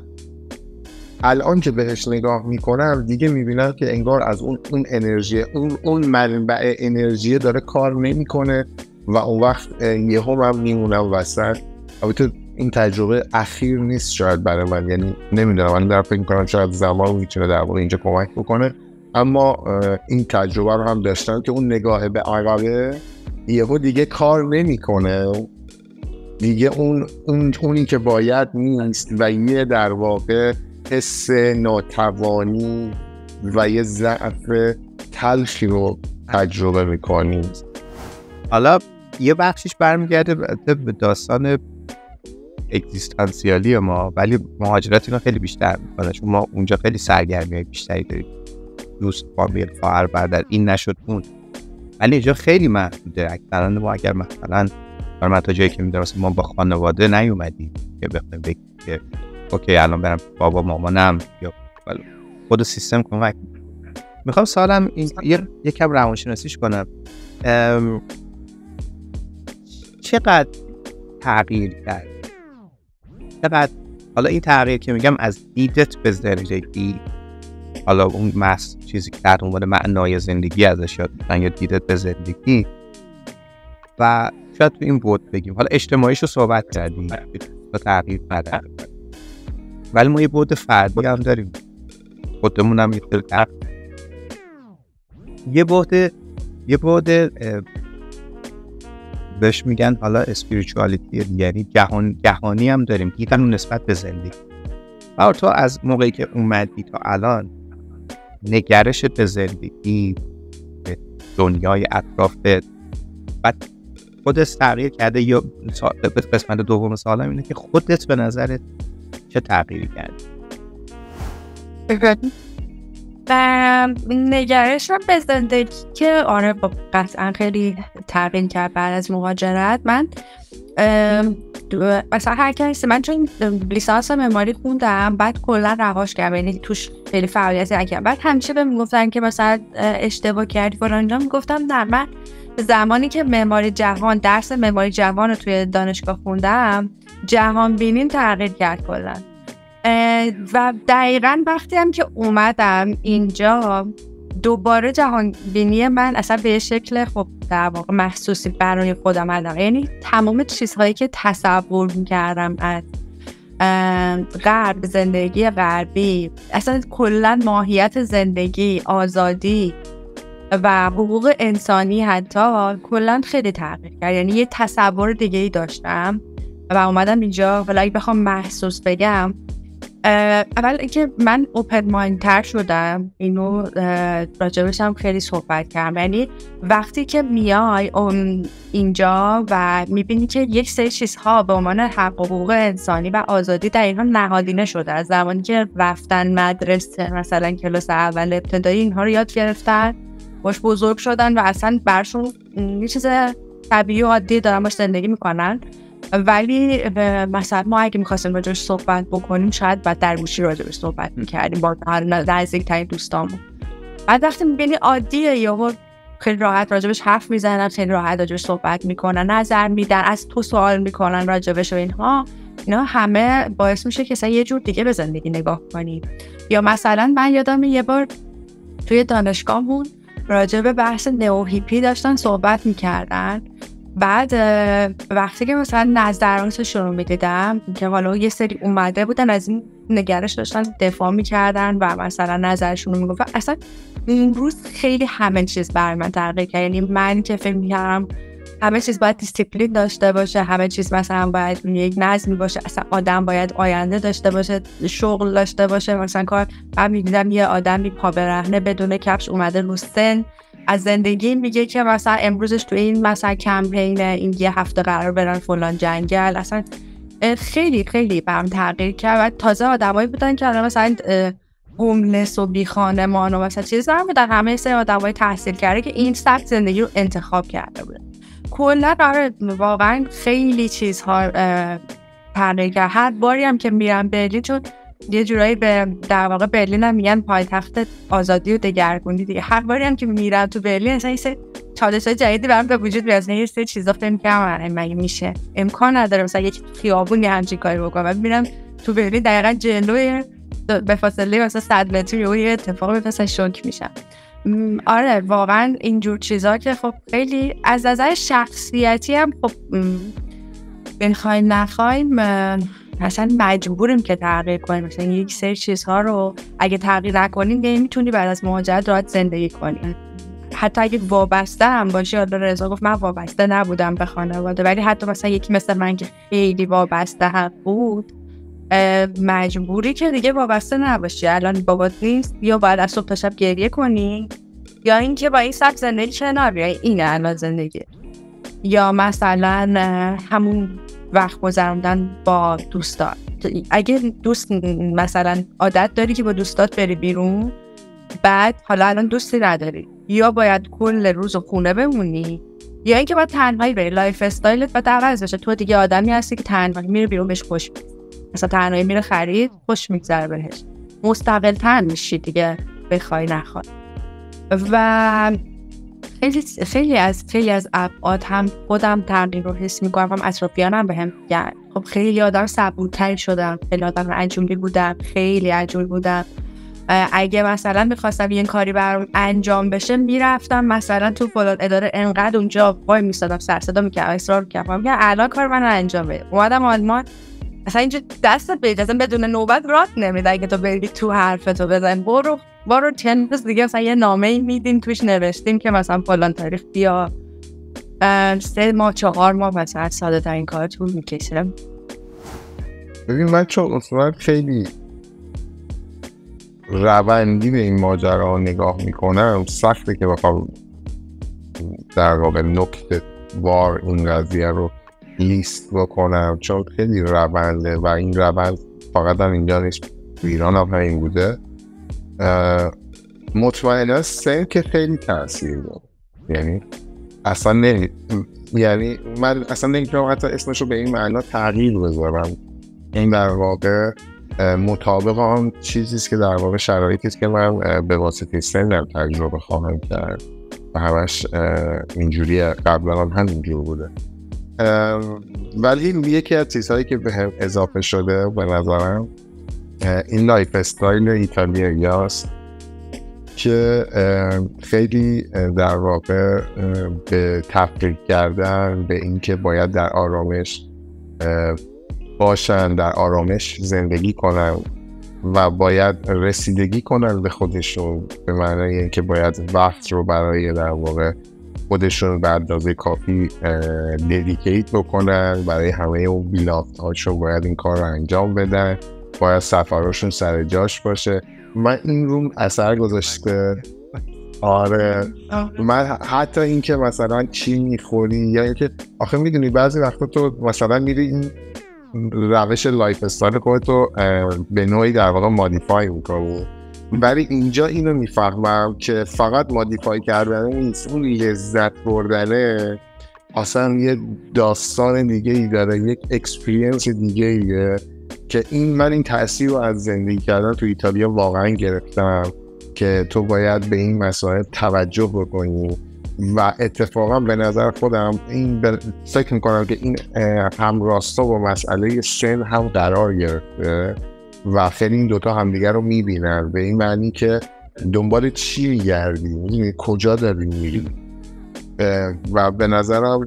الان که بهش نگاه میکنم دیگه میبینم که انگار از اون انرژی، اون منبع انرژی داره کار نمیکنه و اون وقت یهو من میمونم وسط. البته این تجربه اخیر نیست شاید برای من، یعنی نمیدونم، من در فکر میکنم شاید زمان میتونه در واقع اینجا کمک بکنه، اما این تجربه رو هم داشتم که اون نگاه به عقبه یهو دیگه کار نمیکنه، دیگه اونی که باید نیست و یه در واقع حس ناتوانی و یه ضعف تلخی رو تجربه میکنیم. حالا یه بخشش برمیگرده به داستان اگزیستانسیالی ما، ولی مهاجرت اینا خیلی بیشتر میکنه، چون ما اونجا خیلی سرگرمی بیشتری داریم، دوست، فامیل، خواهر، برادر، این نشد اون، ولی اینجا خیلی محدوده. اکثرا ما اگر مثلا من تا جایی که میدونم ما با خانواده نیومدیم که بخوایم بگیم که اوکی الان برم بابا مامانم یا خود سیستم کمک. میخوام سوالم یکم روانشناسیش کنم، چقدر تغییر کرد؟ چقدر حالا این تغییر که میگم از دیدت به زندگی، حالا اون چیزی که تحت عنوان معنای زندگی ازش یاد میکنن یا دیدت به زندگی، و شاید تو این بود بگیم حالا اجتماعیشو صحبت کردیم تا تغییر نداره، ولی ما یه بود فردی هم داریم، خودمون هم یه بود بهش میگن حالا اسپریچوالیتی، یعنی جهانی هم داریم، دیدن اون نسبت به زندگی. و تو از موقعی که اومدی تا الان نگرشت به زندگی، به دنیای اطرافت و خودت تغییر کرده؟ یا قسمت دوم سوالم اینه که خودت به نظرت چه تغییری کردی؟ نگرش رو به زندگی که آره قطعا خیلی تغییر کرد بعد از مهاجرت. من مثلا هر کسی، من چون لیسانس معماری خوندم بعد کلا رهاش کردم، یعنی توش خیلی فعالیتی نکردم. بعد همیشه بهم میگفتن که مثلا اشتباه کردی فلان اینا، میگفتم نه، من زمانی که درس معماری جوان رو توی دانشگاه خوندم جهان بینیم تغییر کرد کلا. و دقیقاً وقتی هم که اومدم اینجا دوباره جهان بینی من اصلا به شکل خب در واقع محسوسی برای خودم علاقه، یعنی تمام چیزهایی که تصور میکردم از غرب، زندگی غربی، اصلا کلا ماهیت زندگی، آزادی و حقوق انسانی حتی کلا خیلی تغییر کرد. یعنی یه تصور دیگه ای داشتم و اومدم اینجا، ولی اگه بخوام محسوس بگم، اول اینکه من اوپن مایند تر شدم، اینو راجبش هم خیلی صحبت کردم. یعنی وقتی که میای اینجا و میبینی که یک سری چیزها به عنوان حق و حقوق انسانی و آزادی در اینها نهادینه شده، از زمانی که رفتن مدرسه مثلا کلاس اول ابتدایی اینها رو یاد گرفتن، باش بزرگ شدن و اصلا برشون یه چیز طبیعی و عادی دارن باش زندگی میکنن، ولی مثلا ما اگه میخواستیم راجعش صحبت بکنیم شاید بعد در گوشی راجعش صحبت میکردیم با نزدیکترین دوستامون. بعد وقتی میبینی عادیه یا خیلی راحت راجبش حرف میزنن، خیلی راحت راجبش صحبت میکنن، نظر میدن، از تو سوال میکنن راجبش و اینا همه باعث میشه که یه جور دیگه به زندگی نگاه کنی. یا مثلا من یادم یه بار توی دانشگاهمون راجب بحث نئو هیپی داشتن صحبت میکردن. بعد وقتی که مثلا نظراتشون رو میدیدم که حالا یه سری اومده بودن از این نگرش داشتن دفاع میکردن و مثلا نظرشون رو میگفتن، اصلا این روز خیلی همه چیز برای من تغییر کرد. یعنی من که فکر میکردم همه چیز باید دیسیپلین داشته باشه، همه چیز مثلا باید یک نظمی باشه، اصلا آدم باید آینده داشته باشه، شغل داشته باشه، مثلا کار. من میدیدم یه آدمی پا برهنه بدون کفش اومده رو سن از زندگی میگه که مثلا امروزش تو این مثلا کمپین این یه هفته قرار برن فلان جنگل. اصلا خیلی خیلی برام تغییر کرد. و تازه آدمایی بودن که مثلا هوملس و بی خانمان و مثلا چیزا هم بودن، همه سری آدمای تحصیل کرده که این سبک زندگی رو انتخاب کرده بودن. کلا واقعا خیلی چیزها تغییر کرد. هر باری هم که میرم برلین، چون یه جورایی به در واقع برلین هم میگن پایتخت آزادی و دگرگونی دیگه، هر باری هم که میرم تو برلین اصلا یه سری چالش‌های جدیدی برام به وجود میاد. یه سری چیزا فکر می‌کنم مگه میشه، امکان نداره مثلا یک خیابونی همچین کاری بکنم. بعد میرم تو برلین دقیقاً جلوی به فاصله مثلا 100 متری یه اتفاقی مثلا شوک میشم. آره واقعا اینجور چیزا که خب خیلی از نظر شخصیتی هم خب بنخوایم نخوایم مثلا مجبوریم که تغییر کنیم. مثلا یک سری چیزها رو اگه تغییر نکنیم نمیتونی بعد از مهاجرت راحت زندگی کنی. حتی اگه وابسته هم باشی، حالا رضا گفت من وابسته نبودم به خانواده، ولی حتی مثلا یکی مثل من که خیلی وابسته هم بود، مجبوری که دیگه وابسته نباشی. الان بابات نیست، یا باید از صبح تا شب گریه کنی، یا اینکه با این سبک زندگی کنار بیای، اینه الان زندگی. یا مثلا همون وقت گذروندن با دوستات. اگه دوست مثلا عادت داری که با دوستات بری بیرون، بعد حالا الان دوستی نداری، یا باید کل روز خونه بمونی، یا اینکه باید تنهایی بری. لایف استایلت باید عوض بشه. تو دیگه آدمی هستی که تنهایی میره بیرون بهش خوش میگذره، مثلا تنهایی میره خرید خوش میگذره بهش، مستقل تر میشی دیگه بخوای نخوای. و خیلی از ابعاد هم خودم تغییر رو حس میکنم، هم اطرافیانم بهم میگن. خب خیلی آدم صبورتر شدم، خیلی آدم عجولی بودم، خیلی عجول بودم. اگه مثلا میخواستم یه کاری برام انجام بشه میرفتم مثلا تو فلان اداره، انقدر اونجا وای میستادم سر صدا میکردم، اصرار میکردم میگم الان کار من انجام بده. اومدم آلمان، اصلا اینجا دستت به اجازه بدون نوبت رات نمیده. اگه تو بری تو حرفتو بزن، برو چند روز دیگه مثلا یه نامه‌ای میدیم توش نوشتیم که مثلا فلان تاریخ بیا. 3 ماه 4 ماه مثلا ساده ترین کار طول میکشه. ببین من چون اصلا خیلی روندی به این ماجرا نگاه میکنم، سخته که بخوام در واقع نکته وار این قضیه رو لیست بکنم، چون خیلی رونده و این روند فقط هم اینجا نیست، تو ایران هم همین بوده. مطمئنا سن که خیلی تاثیر داره. یعنی من اصلا نمیتونم حتی اسمشو به این معنا تغییر بذارم. این در واقع مطابق آن چیزیست که در واقع شرایطیست که من به واسطه سنم تجربه خواهم کرد و همش اینجوریه، قبلا هم همینجور بوده. ولی یکی از چیزهایی که به هم اضافه شده به نظرم این لایف استایل ایتالیایی هست که خیلی در واقع به تفکیک کردن به اینکه باید در آرامش باشن، در آرامش زندگی کنن و باید رسیدگی کنن به خودشون، به معنی اینکه باید وقت رو برای در واقع خودشون به اندازه کافی ددیکیت بکنن، برای همه اون بیلافت‌هاشون باید این کار رو انجام بدن، باید سفراشون سر جاش باشه. من این روم اثر گذاشته. آره من حتی این که مثلا چی میخوری، یا اینکه آخه میدونی بعضی وقتا تو مثلا میری این روش لایف استایل خودتو به نوعی در واقع مادیفای میکنی، ولی اینجا اینو میفهمم که فقط مادیفای کردن نیست، اون لذت بردنه اصلا یه داستان دیگه ای داره، یک اکسپریانس دیگه ایه که من این تأثیر رو از زندگی کردن تو ایتالیا واقعا گرفتم که تو باید به این مسائل توجه بکنی. و اتفاقا به نظر خودم فکر میکنم که این همراستا با مسئله سن هم قرار گرفته و خیلی این دوتا همدیگر رو میبینن، به این معنی که دنبال چی میگردی، کجا داری میری. و به نظرم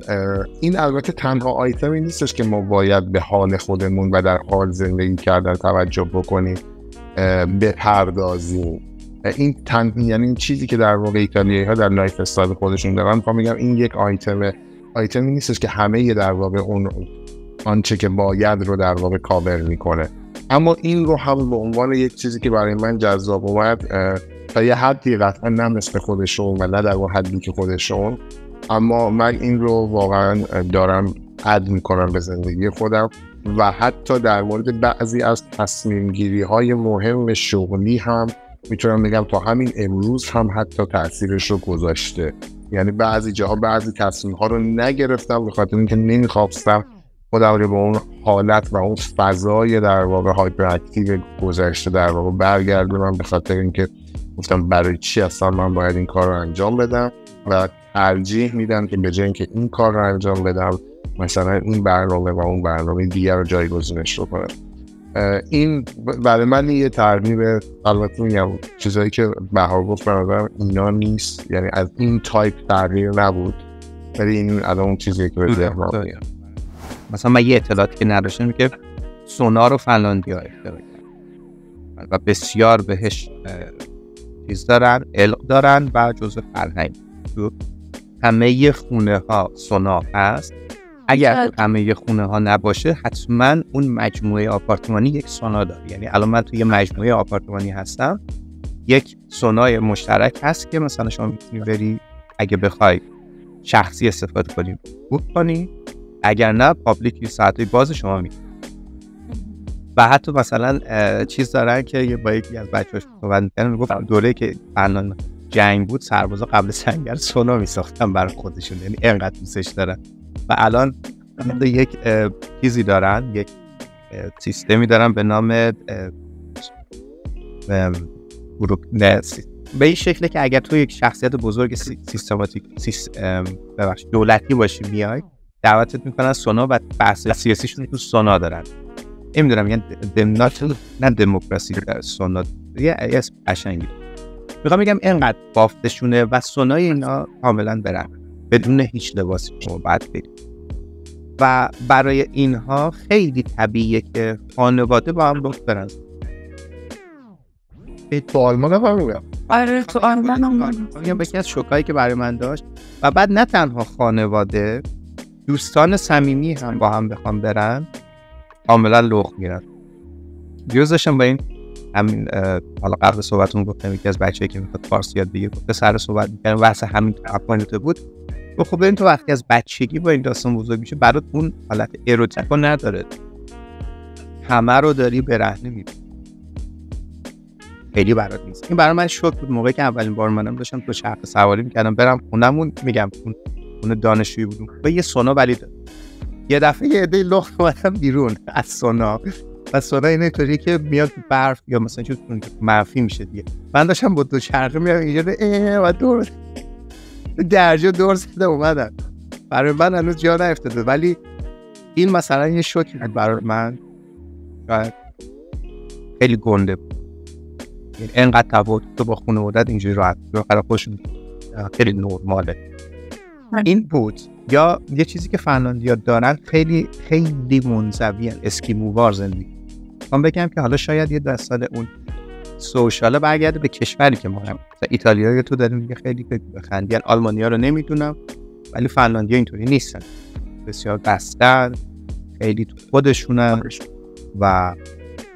این البته تنها آیتمی نیستش که ما باید به حال خودمون و در حال زندگی کردن توجه بکنیم، بپردازیم. این یعنی این چیزی که در واقع ایتالیایی ها در لایف استایل خودشون دارن، میخوام میگم این یک آیتمی نیستش که همه در واقع اون آنچه که باید رو در واقع کاور میکنه، اما این رو هم به عنوان یک چیزی که برای من جذاب اومد، تا یه حدی قطعا نه مثل خودشون و نه در اون حدی که خودشون، اما من این رو واقعا دارم اد میکنم به زندگی خودم و حتی در مورد بعضی از تصمیم گیری های مهم شغلی هم میتونم بگم تا همین امروز هم حتی تأثیرش رو گذاشته. یعنی بعضی جاها بعضی تصمیم ها رو نگرفتم به خاطر اینکه نمیخواستم خودم رو به اون حالت و اون فضای در واقع هایپر اکتیو گذشته در واقع برگردونم، به خاطر اینکه گفتم برای چی اصلا من باید این کار رو انجام بدم و ترجیح میدم که به جای اینکه این کار رو انجام بدم مثلا این برنامه و اون برنامه دیگر رو جایگزینش رو کنم. این برای من یه ترغیب. البته میگم چیزایی که بهار گفت برادرم اینا نیست، یعنی از این تایپ تغییر نبود، ولی این الان اون چیزی که به ذهنم میاد. مثلا من یه اطلاعاتی که نداشتم که سونا رو فنلاندیا اختراع کردن و بسیار بهش چیز دارن، علق دارن و جزء فرهنگ. تو همه خونه ها سونا هست. اگر همه خونه ها نباشه حتما اون مجموعه آپارتمانی یک سونا داره. یعنی الان من توی مجموعه آپارتمانی هستم، یک سونای مشترک هست که مثلا شما میتونی بری اگه بخوای شخصی استفاده کنی بوک کنی، اگر نه پابلیک ساعتی باز شما میتونی. و حتی مثلا چیز دارن که با یکی از بچه‌هاش صحبت می‌کردن، میگفت دوره که فنلاند جنگ بود سربازا قبل سنگر سونا میساختن برای خودشون، یعنی اینقدر دوستش دارن. و الان یک چیزی دارن، یک سیستمی دارن به نام به این شکله که اگر تو یک شخصیت بزرگ سیستماتیک دولتی باشی میای دعوتت میکنن سونا و بحث سیاسیشون تو سونا دارن. نمیدونم یعنی نه دموکراسی در سونا یه اسم قشنگی. میخوام بگم اینقدر بافتشونه و سونای اینا کاملا برن بدون هیچ لباسی شما باید برید و برای اینها خیلی طبیعیه که خانواده با هم رفت برن. تو آلمان هم میگم. آره تو آلمان هم میگم یکی از شوکایی که برای من داشت. و بعد نه تنها خانواده، دوستان صمیمی هم با هم بخوام برن کاملا لخ میرن. دیروز داشتم با این همین حالا قبل صحبتون گفتم یکی از بچه‌ای که میخواد فارسی یاد بگیره به سر صحبت می‌کردن واسه همین اپاینت بود. خب ببین تو وقتی از بچگی با این داستان بزرگ میشه برات اون حالت اروتیک رو نداره، همه رو داری برهنه می‌بینی، خیلی برات نیست. این برای من شوک بود موقعی که اولین بار منم داشتم تو چرخ سواری می‌کردم برم خونمون، میگم اون دانشجویی بودم و یه سونا ولی یه دفعه یه عده لخت اومدن بیرون از سونا و سونا اینطوریه که میاد برف یا مثلا چیز منفی میشه دیگه. من داشتم با دو چرخه میام اینجا و دور درجه دور زده اومدن. برای من هنوز جا نیفتاده، ولی این مثلا یه شوکی بود برای من، شاید خیلی گنده بود. یعنی اینقدر تفاوت تو با خانواده‌ات اینجوری راحت برای خودشون خیلی نرماله. این بود. یا یه چیزی که فنلاندیا دارن خیلی خیلی منزویان، اسکیمووار زندگی. من بگم که حالا شاید یه دستال اون سوشاله برگرده به کشوری که ما هم ایتالیا تو داریم میگه خیلی بخندیان. آلمانیا رو نمیدونم ولی فنلاندیا اینطوری نیستن، بسیار بستن، خیلی تو خودشونن و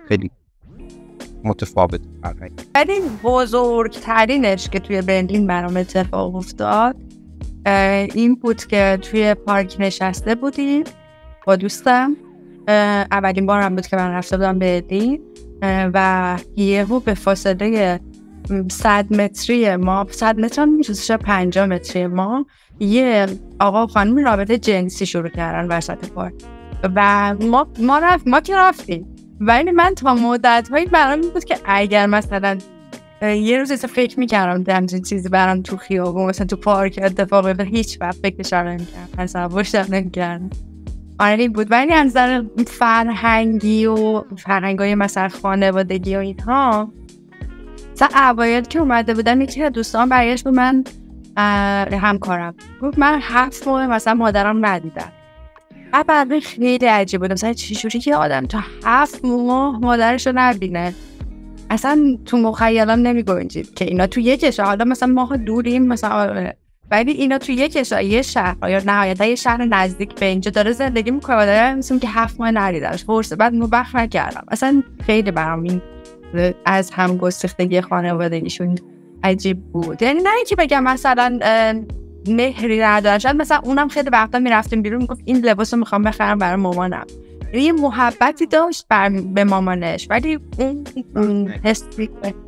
خیلی متفاوت فرهنگ. ولی بزرگترینش که توی برلین برام اتفاق افتاد این بود که توی پارک نشسته بودیم با دوستم، اولین بار هم بود که من رفته بودم برلین و یهو به فاصله 100 متری ما 100 متر هم میشه 50 متری ما یه آقا خانم رابطه جنسی شروع کردن وسط پارک و ما که رفتیم. ولی من تا مدت‌هایی برام بود که اگر مثلا یه روز فکر می‌کردم همچین چیزی برام تو خیابون مثلا تو پارک اتفاق بیفته، هیچ وقت فکرش نمی‌کردم، تصورش نمی‌کردم. آره بود. ولی از نظر فرهنگی و فرهنگای مثلا خانوادگی و اینها، مثلا اوایل که اومده بودم یکی از دوستان برگشت به من، همکارم گفت من 7 ماه مثلا مادرم ندیدم. بعد خیلی عجیب بود، مثلا چجوری که آدم تا 7 ماه مادرش رو نبینه؟ اصلا تو مخیلم نمیگنجید که اینا تو یک کشور، حالا مثلا ما دوریم مثلا، ولی اینا تو یک کشور، یه شهر یا نهایتا یه شهر نزدیک به اینجا داره زندگی میکنه و داره مثلا که 7 ماه ندیدمش، فرصت بعد مبخ نکردم. اصلا خیلی برام این از هم گسیختگی خانوادگیشون عجیب بود. یعنی نه اینکه بگم مثلا مهری ندارن، شاید مثلا اونم خیلی وقتا میرفتیم بیرون میگفت این لباسو میخوام بخرم برای مامانم، یه محبتی داشت به مامانش، ولی اون حس،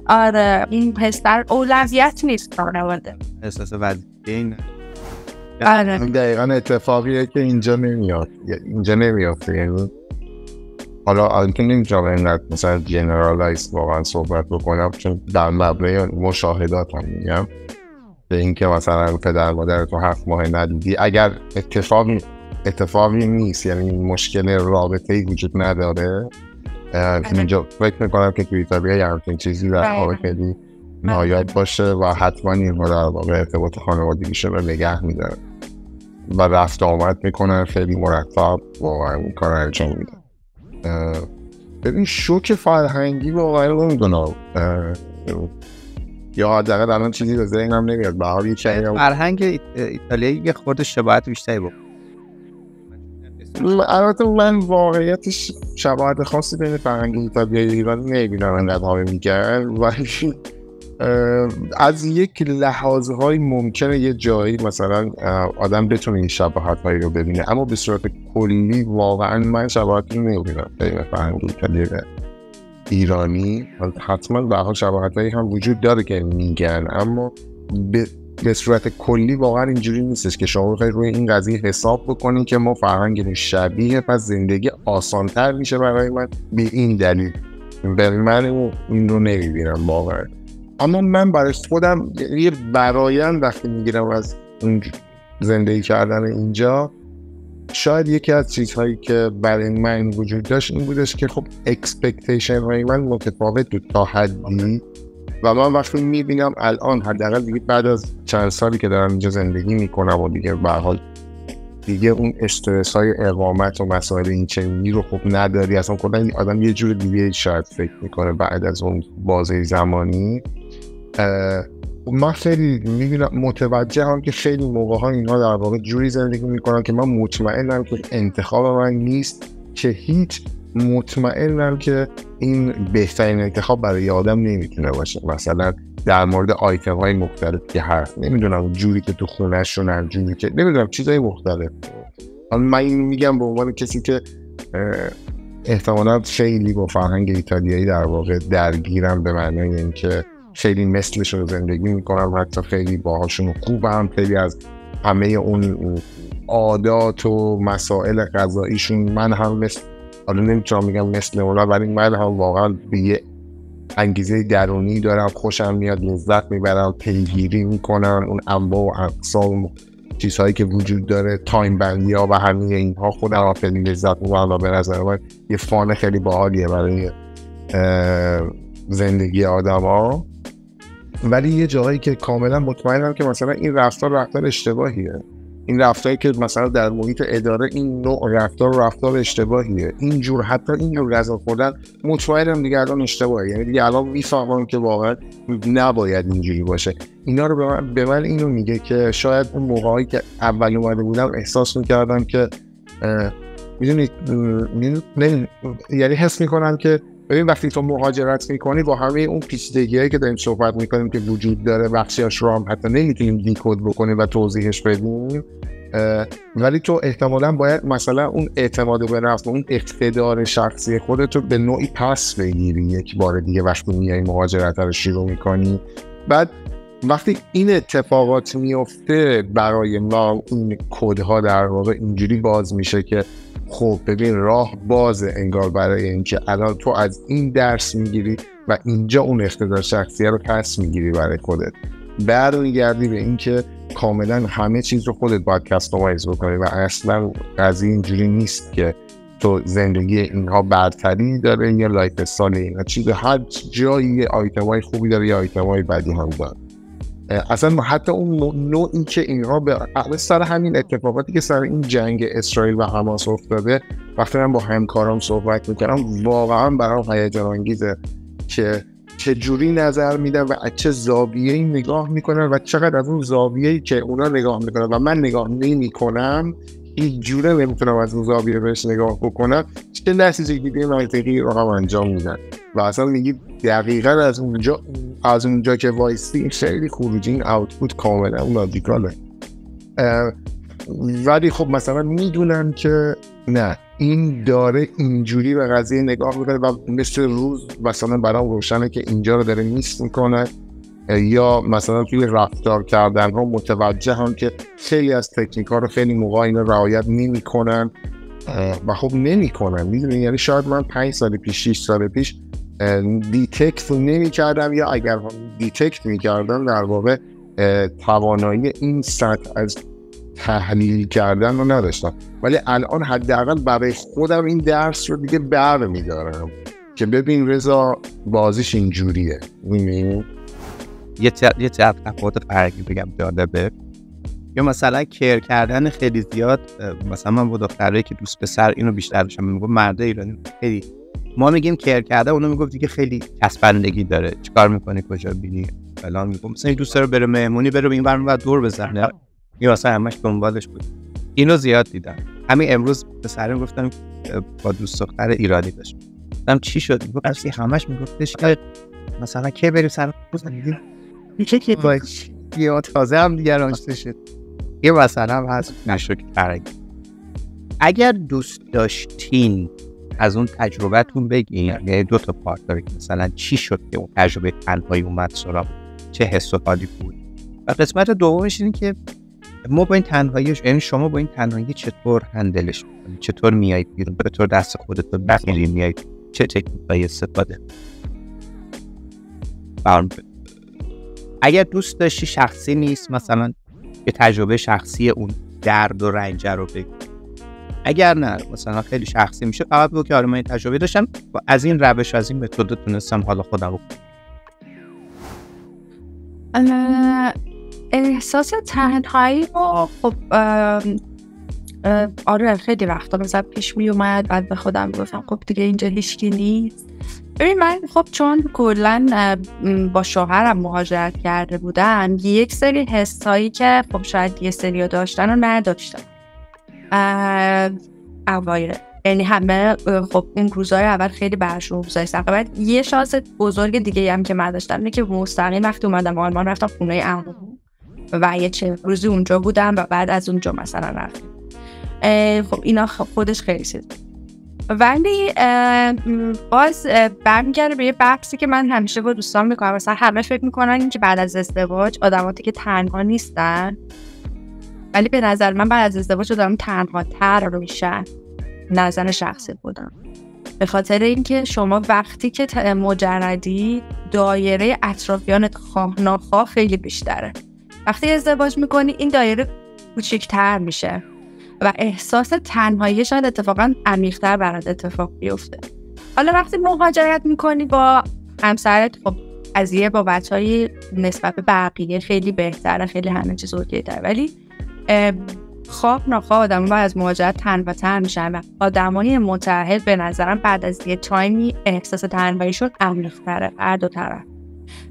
آره این حس در اولویت نیست خانواده، احساس وظیفه نه. آره دقیقاً اتفاقیه که اینجا نمیاد. یعنی حالا البته نمی‌تونم اینقدر مثلا جنرالایز واقعا صحبت بکنم، چون در مبنای مشاهدات هم میگم به اینکه مثلا پدر مادر تو 7 ماه ندیدی، اگر اتفاقی نیست، یعنی مشکل رابطه‌ای وجود نداره، اینجا فکر میکنم که توی ایتالیا یه همچین چیزی در واقع خیلی نایاب باشه و حتما اینها در واقع ارتباط خانوادگیشه رو نگه میداره و رفت آمد میکنن، خیلی مرتب واقعا این کار انجام میدن. ببین شوک فرهنگی واقعا نمیدونم، یا حداقل الان چیزی به ذهنم نمیاد. به حال فرهنگ ایتالیایی یه خورده شباهت بیشتری بود. البته من واقعیتش شباهت خاصی بین فرهنگ ایتالیایی و ایران نمیبینم، انقدر همه میگن، ولی از یک لحاظهای ممکنه یه جایی مثلا آدم بتونه این شباهت‌هایی رو ببینه، اما به صورت کلی واقعا من شباهتی رو نمیبینم بین فرهنگ ایتالیایی و ایرانی. حتما به حال شباهت‌هایی هم وجود داره که میگن، اما به صورت کلی واقعا اینجوری نیستش که شما بخواید روی این قضیه حساب بکنید که ما فرهنگمون شبیه پس زندگی آسان‌تر میشه برای من. به این دلیل برای من این رو نمیبینم واقعا. اما من برای خودم یه برایند وقتی میگیرم از اون زندگی کردن اینجا، شاید یکی از چیزهایی که برای من وجود داشت این بودش که خب اکسپکتیشن های من متفاوت بود تا حدی، و من وقتی میبینم الان حداقل دیگه بعد از چند سالی که دارم اینجا زندگی میکنم و دیگه به هر حال دیگه اون استرس های اقامت و مسائل این چنینی رو خب نداری، اصلا کلا آدم یه جور دیگه شاید فکر میکنه بعد از اون بازه زمانی. من خیلی میبینم متوجه هم که خیلی موقع ها اینها در واقع جوری زندگی میکنن که من مطمئنم که انتخاب من نیست، که هیچ مطمئنم که این بهترین انتخاب برای آدم نمیتونه باشه. مثلا در مورد آیتم های مختلف که هست، نمیدونم جوری که تو خونه شونن، جوری که نمیدونم چیزای مختلف. من این میگم به عنوان کسی که احتمالاً خیلی با فرهنگ ایتالیایی در واقع درگیرم، به معنای اینکه خیلی مثلشون زندگی میکنم، حتی خیلی باهاشون خوبم، خیلی از همه اون عادات و مسائل غذاییشون من هم مثل، حالا نمیتونم میگم مثل اونا، ولی من هم واقعا به یه انگیزه درونی دارم، خوشم میاد، لذت میبرم، پیگیری میکنم اون انواع و اقسام چیزهایی که وجود داره، تایم بندی ها و همه اینها خودم هم خیلی لذت میبرم و به نظر من یه فان خیلی باحالیه برای زندگی آدم ها. ولی یه جایی که کاملا مطمئنم که مثلا این رفتار اشتباهیه، این رفتاری که مثلا در محیط اداره این نوع رفتار اشتباهیه، اینجور حتی اینجور غذا خوردن مطمئنم دیگه الان اشتباهه، یعنی دیگه الان میفهمم که واقعا نباید اینجوری باشه. اینا رو به من اینو میگه که شاید اون موقعی که اول اومده بودم احساس میکردم که میدونید یعنی حس میکنم که ببین وقتی تو مهاجرت میکنی با همه اون پیچیدگی‌هایی که داریم صحبت میکنیم که وجود داره، بخشیاش رو هم حتی نمیتونیم دیکود بکنیم و توضیحش بدیم، ولی تو احتمالاً باید مثلا اون اعتماد به نفس، اون اقتدار شخصی خودت رو به نوعی پس بگیری یک بار دیگه وقتی میای مهاجرت رو شروع میکنی. بعد وقتی این اتفاقات میفته برای ما، این کدها در واقع اینجوری باز میشه که خب ببین راه بازه انگار برای اینکه الان تو از این درس میگیری و اینجا اون اقتدار شخصیه رو پس میگیری برای خودت، برمیگردی به اینکه کاملا همه چیز رو خودت باید کستومایز بکنی و اصلا قضیه اینجوری نیست که تو زندگی اینها برتری داره یا لایف استایل اینها چیز، هر جایی آیتمای خوبی داره یا آیتمای بدی هم داره. اصلا حتی اون نوعی که اینها به سر همین اتفاقاتی که سر این جنگ اسرائیل و حماس افتاده، وقتی من با همکارام صحبت میکردم واقعا برام هیجان انگیزه که چه جوری نظر میدن و از چه زاویه‌ای نگاه میکنن و چقدر از اون زاویه‌ای که اونا نگاه میکنن و من نگاه نمیکنم هیچ جوره نمیتونم از اون زاویه بهش نگاه بکنم، چه نتیجه گیری منطقی رو هم انجام میدن و اصلا میگی دقیقاً از اونجا که وایسی خیلی خروجی این اوتپوت کاملا رادیکاله. ولی خب مثلا میدونم که نه، این داره اینجوری به قضیه نگاه میکنه و مثل روز مثلا برام روشنه که اینجا رو داره میس میکنه، یا مثلا توی رفتار کردن ها متوجه هم که خیلی از تکنیک ها رو خیلی موقع اینا رعایت نمی کنن و خب نمی کنن، میدونی، یعنی شاید من 5 سال پیش 6 سال پیش دیتکت نمی کردم یا اگر هم دیتکت می کردم در واقع توانایی این سطح از تحلیل کردن رو نداشتم، ولی الان حداقل برای خودم این درس رو دیگه برمی‌دارم که ببین رضا بازیش اینجوریه. می‌بینی یه تفاوت فرقی بگم جالبه، یا مثلا کیر کردن خیلی زیاد. مثلا من با دخترایی که دوست پسر اینو بیشتر داشتم، میگم مرد ایرانی خیلی، ما میگیم کیر کرده، اونا میگفت دیگه خیلی چسبندگی داره، چیکار میکنی کجا بینی فلان، میگم مثلا دوست داره بره مهمونی، بره این ور دور بزنه، یا مثلا همش دنبالش بود. اینو زیاد دیدم. همین امروز پسرم گفتم با دوست دختر ایرانی داشتم، گفتم چی شد؟ میگفت اصلا همش میگفتش مثلا کی بریم سر بزنیم که باش یا تازه هم دیگر آشنا شد. یه مثلا هم هست نشوک فرنگی. اگر دوست داشتین از اون تجربتون بگین، یعنی 2 تا پارت داره که مثلا چی شد که اون تجربه تنهایی اومد سراغ، چه حس و حالی بود. و قسمت دومش اینه که ما با این تنهاییش، یعنی شما با این تنهایی چطور هندلش می‌کنید، چطور میایید بیرون، به طور دست خودت رو بگیرید، میایید چه تکنیکایی استفاده. اگر دوست داشتی شخصی نیست، مثلا یه تجربه شخصی اون درد و رنج رو بگو. اگر نه مثلا خیلی شخصی میشه، فقط بگو که آره من این تجربه داشتم و از این روش، از این متد تونستم حالا خودم رو احساس تنهایی رو خب آره خیلی وقتا مثلا پیش می اومد، بعد به خودم گفتم خب دیگه اینجا هیچکی نیست. ببین من خب چون کلا با شوهرم مهاجرت کرده بودم، یک سری حسایی که خب شاید یه سری داشتن رو نداشتم اوایل، یعنی همه خب این روزهای اول خیلی برشون روزهای سخته. بعد یه شانس بزرگ دیگه هم که من داشتم اینه که مستقیم وقتی اومدم آلمان رفتم خونه عموم و یه چه روزی اونجا بودم و بعد از اونجا مثلا رفتم. خب اینا خودش خیلی سید. ولی باز برمیگرده به یه بحثی که من همیشه با دوستان میکنم. مثلا همه فکر میکنن که بعد از ازدواج آدماتی که تنها نیستن، ولی به نظر من بعد از ازدواج آدم تنها تر رو میشن. نظر شخصی بودم به خاطر اینکه شما وقتی که مجردی دایره اطرافیانت خواه ناخواه خیلی بیشتره. وقتی ازدواج میکنی این دایره کوچکتر میشه و احساس تنهایی شاید اتفاقا عمیق‌تر برات اتفاق بیفته. حالا وقتی مهاجرت میکنی با همسرت، خب قضیه با بچهای نسبت به بقیه خیلی بهتره، خیلی همه چیز اوکی‌تره، ولی خواب ناخواه آدم باید از مهاجرت تنها میشن و آدمای متأهل به نظرم بعد از یه تایمی احساس تنهاییشون عمیق‌تره هر دو طرف.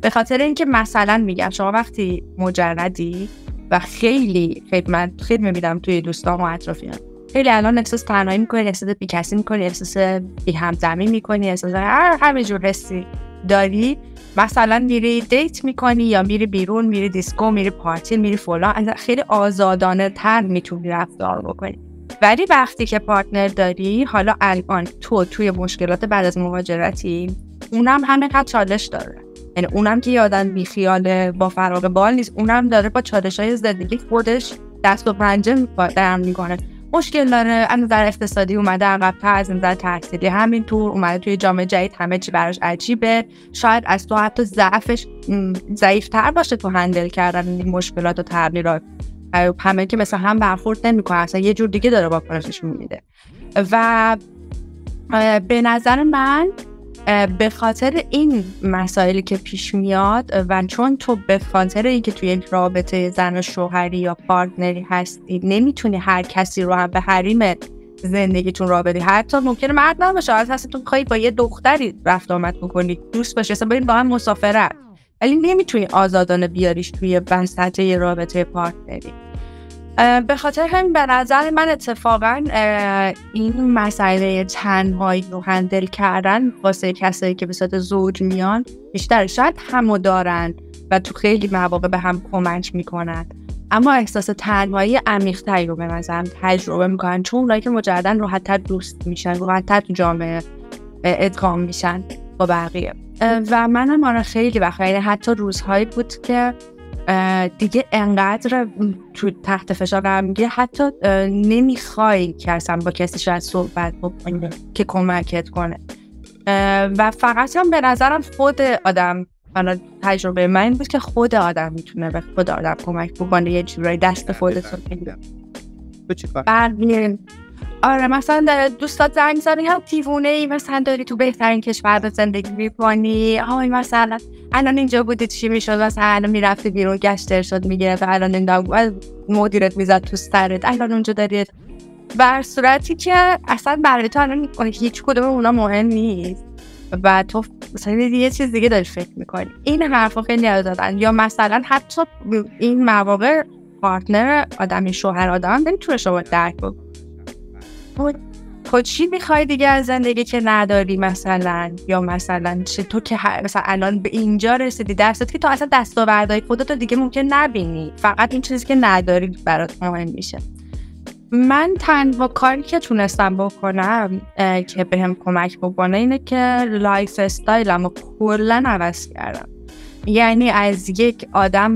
به خاطر اینکه مثلا میگم شما وقتی مجردی و خیلی من خیلی میبینم توی دوستام و اطرافیان خیلی الان احساس تنهایی میکنی، احساس بی‌کسی میکنی، احساس بی همدمی میکنی، احساس همه جور حسی داری. مثلا میری دیت میکنی یا میری بیرون، میری دیسکو، میری پارتی، میری فلان، خیلی آزادانه تر میتونی رفتار بکنی. ولی وقتی که پارتنر داری، حالا الان تو توی مشکلات بعد از مهاجرتی، اونم همینقدر چالش داره. یعنی اونم که یادن بیخیال با فراغ بال نیست، اونم داره با چالش‌های زندگی خودش دست و پنجه درم میکنه. مشکل داره، از نظر اقتصادی اومده عقب‌تر، از نظر تحصیلی همینطور، اومده توی جامعه جدید همه چی براش عجیبه. شاید از تو حتی ضعفش ضعیف‌تر باشه تو هندل کردن این مشکلات و تغییرات. همه که مثلا هم برخورد نمی‌کنه، اصلا یه جور دیگه داره واکنشش میده. و به نظر من به خاطر این مسائلی که پیش میاد و چون تو به خاطر اینکه توی یک رابطه زن و شوهری یا پارتنری هستی نمیتونی هر کسی رو هم به حریم زندگیتون را بدی. حتی ممکنه مرد نباشه، اصلا تو خواهی با یه دختری رفت آمد بکنی، دوست باشی، اصلا بریم با هم مسافرت، ولی نمیتونی آزادانه بیاریش توی وسط یه رابطه پارتنری. به خاطر همین به نظر من اتفاقا این مسئله تنهایی رو هندل کردن واسه کسایی که به صورت زوج میان بیشتر شاید همو دارن و تو خیلی مواقع به هم کمک میکنن، اما احساس تنهایی عمیق‌تری رو به نظرم تجربه میکنن، چون اونایی که مجردن راحت‌تر دوست میشن، راحت‌تر تو جامعه ادغام میشن با بقیه. و منم آره خیلی وقتا، یعنی حتی روزهایی بود که دیگه انقدر تو تحت فشار قرار میگیره حتی نمیخوای که اصلا با کسی شاید صحبت بکنی که کمکت کنه. و فقط هم به نظرم خود آدم، تجربه من این بود که خود آدم میتونه به خود آدم کمک بکنه، یه جورایی دست خودت رو بگیره. تو چی کار؟ آره مثلا دوستات زنگ زدن یا دیوونه‌ای مثلا داری تو بهترین کشور زندگی می‌کنی، های مثلا الان اینجا بودی چی میشد، مثلا الان میرفتی بیرون گشت ارشاد میگرفت، الان این مدیرت میزد تو سرت، الان اونجا داری، در صورتی که اصلا برای تو الان هیچ کدوم اونا مهم نیست و تو مثلا یه چیز دیگه داری فکر میکنی. این حرفا خیلی یاد دادن. یا مثلا حتی این مواقع پارتنر آدمی، شوهر آدم نمیتونه شما درک بکنه تو چی میخوای دیگه از زندگی که نداری مثلا، یا مثلا چه تو که مثلا الان به اینجا رسیدی درصد که تو اصلا دستاوردهای خودت رو دیگه ممکن نبینی، فقط این چیزی که نداری برات مهم میشه. من تنها کاری که تونستم بکنم که بهم کمک بکنه اینه که لایف استایلم رو کلا عوض کردم. یعنی از یک آدم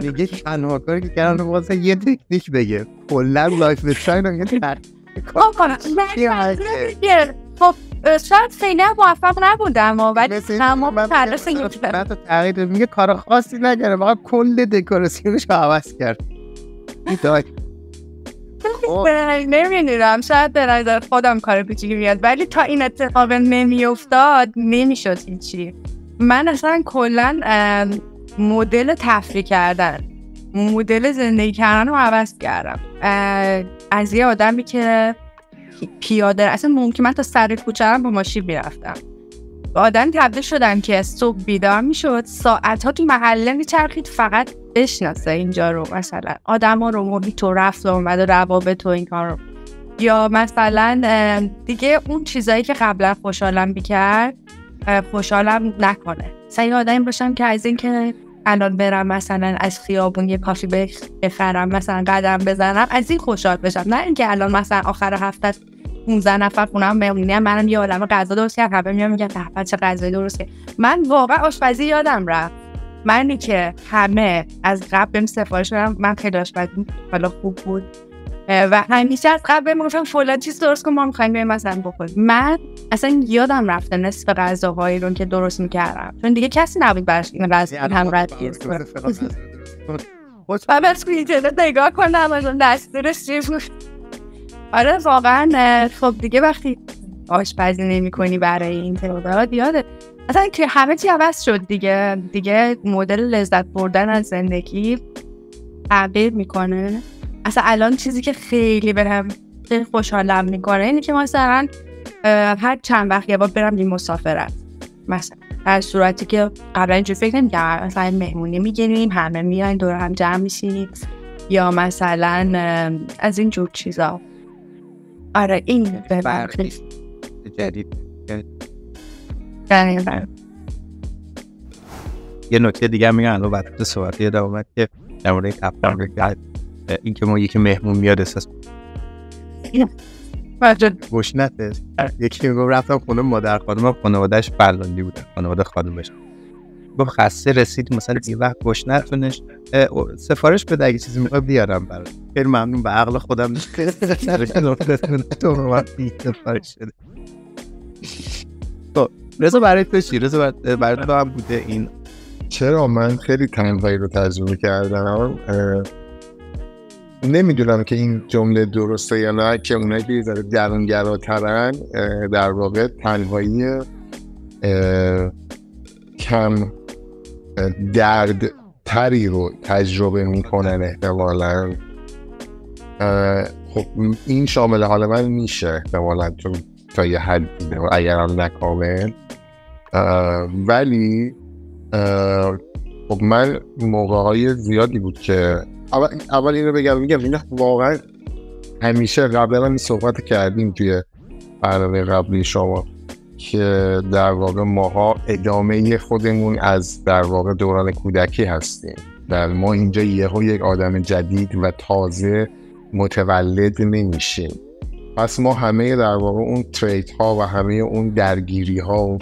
دیگه تنها کاری که کردم واسه یه تکنیک بگه کلا لایف استایل رو خب شاید خیلی موفق نبودم ولی تمام تلاش تغییر میگه کار خاصی نکردم، فقط کل دکوراسیونش رو عوض کرد. نمیدونم، شاید به نظر خودم کار کوچیکی میاد، ولی تا این اتفاق نمیافتاد نمیشد هیچی. من اصلا کلا مدل تفریح کردن، مدل زندگی کردن رو عوض کردم. از یه آدمی که پیاده اصلا ممکن من تا سر کوچه‌ام با ماشین میرفتم، آدم تبدیل شدم که صبح بیدار میشد ساعت‌ها تو محله میچرخید فقط بشناسه اینجا رو، مثلا آدما رو، محیط و رفت و اومد و روابط و این کار رو. یا مثلا دیگه اون چیزایی که قبلا خوشحالم میکرد خوشحالم نکنه. مثلا یه آدمی باشم که از این که الان برم مثلا از خیابون یه کافی بخرم مثلا قدم بزنم از این خوشحال بشم، نه اینکه الان مثلا آخر هفته 15 نفر خونم مهمونی منم یه عالمه غذا درست کردم، همه میام میگن به چه غذایی درست کردی. من واقعا آشپزی یادم رفت، منی که همه از قبل بهم سفارش بدم، من خیلی آشپزی حالا خوب بود و همیشه از قبل میگفتم فلان چیز درست کن ما می‌خوایم بریم مثلا بخوریم. من اصلا یادم رفته نصف غذاهایی رو که درست می‌کردم چون دیگه کسی نبود براش این غذا هم رد کنه. و بس اینترنت نگاه کنم از دستورش چی بود. آره واقعا خب دیگه وقتی آشپزی نمی‌کنی برای این تعداد یاده اصلا که همه چی عوض شد دیگه مدل لذت بردن از زندگی تغییر میکنه. اصلا الان چیزی که خیلی بهم خیلی خوشحالم میکنه اینه که مثلا هر چند وقت یه بار برم این مسافرت، مثلا در صورتی که قبلا اینجور فکر نمی‌کردم مثلا مهمونی میگیریم همه میاین دور هم جمع میشیم یا مثلا از این جور چیزا. آره این فرقی جدید یه نکته دیگه میگم الان وقت صحبت یادم اومد که در مورد کپتان این که ما یکی مهمون میاد احساس گشنته. یکی میگم رفتم خونه مادر خانومم، خانواده‌اش بلندی بودن، خانواده خانومش گفت خسته رسید مثلا یه وقت گشنتونش سفارش بده اگه چیزی میخواد بیارم برات. خیلی ممنون، به عقل خودم تو من سفارش شده. خب رضا برای تو چی؟ رضا برای تو هم بوده این؟ چرا من خیلی تنهایی رو تجربه کردم. نمیدونم که این جمله درسته یا نه که اونایی که یه درونگراترن در واقع تنهایی کم درد تری رو تجربه میکنن احتمالاً. خب این شامل حال من میشه احتمالاً چون تا یه حد اگر هم نکامل، ولی خب من موقعهای زیادی بود که اول این رو میگم این واقعا همیشه قبلا هم صحبت کردیم توی برنامه قبلی شما که در واقع ماها ادامه خودمون از در واقع دوران کودکی هستیم. در ما اینجا یک آدم جدید و تازه متولد نمیشیم. پس ما همه در واقع اون تریت ها و همه اون درگیری ها اون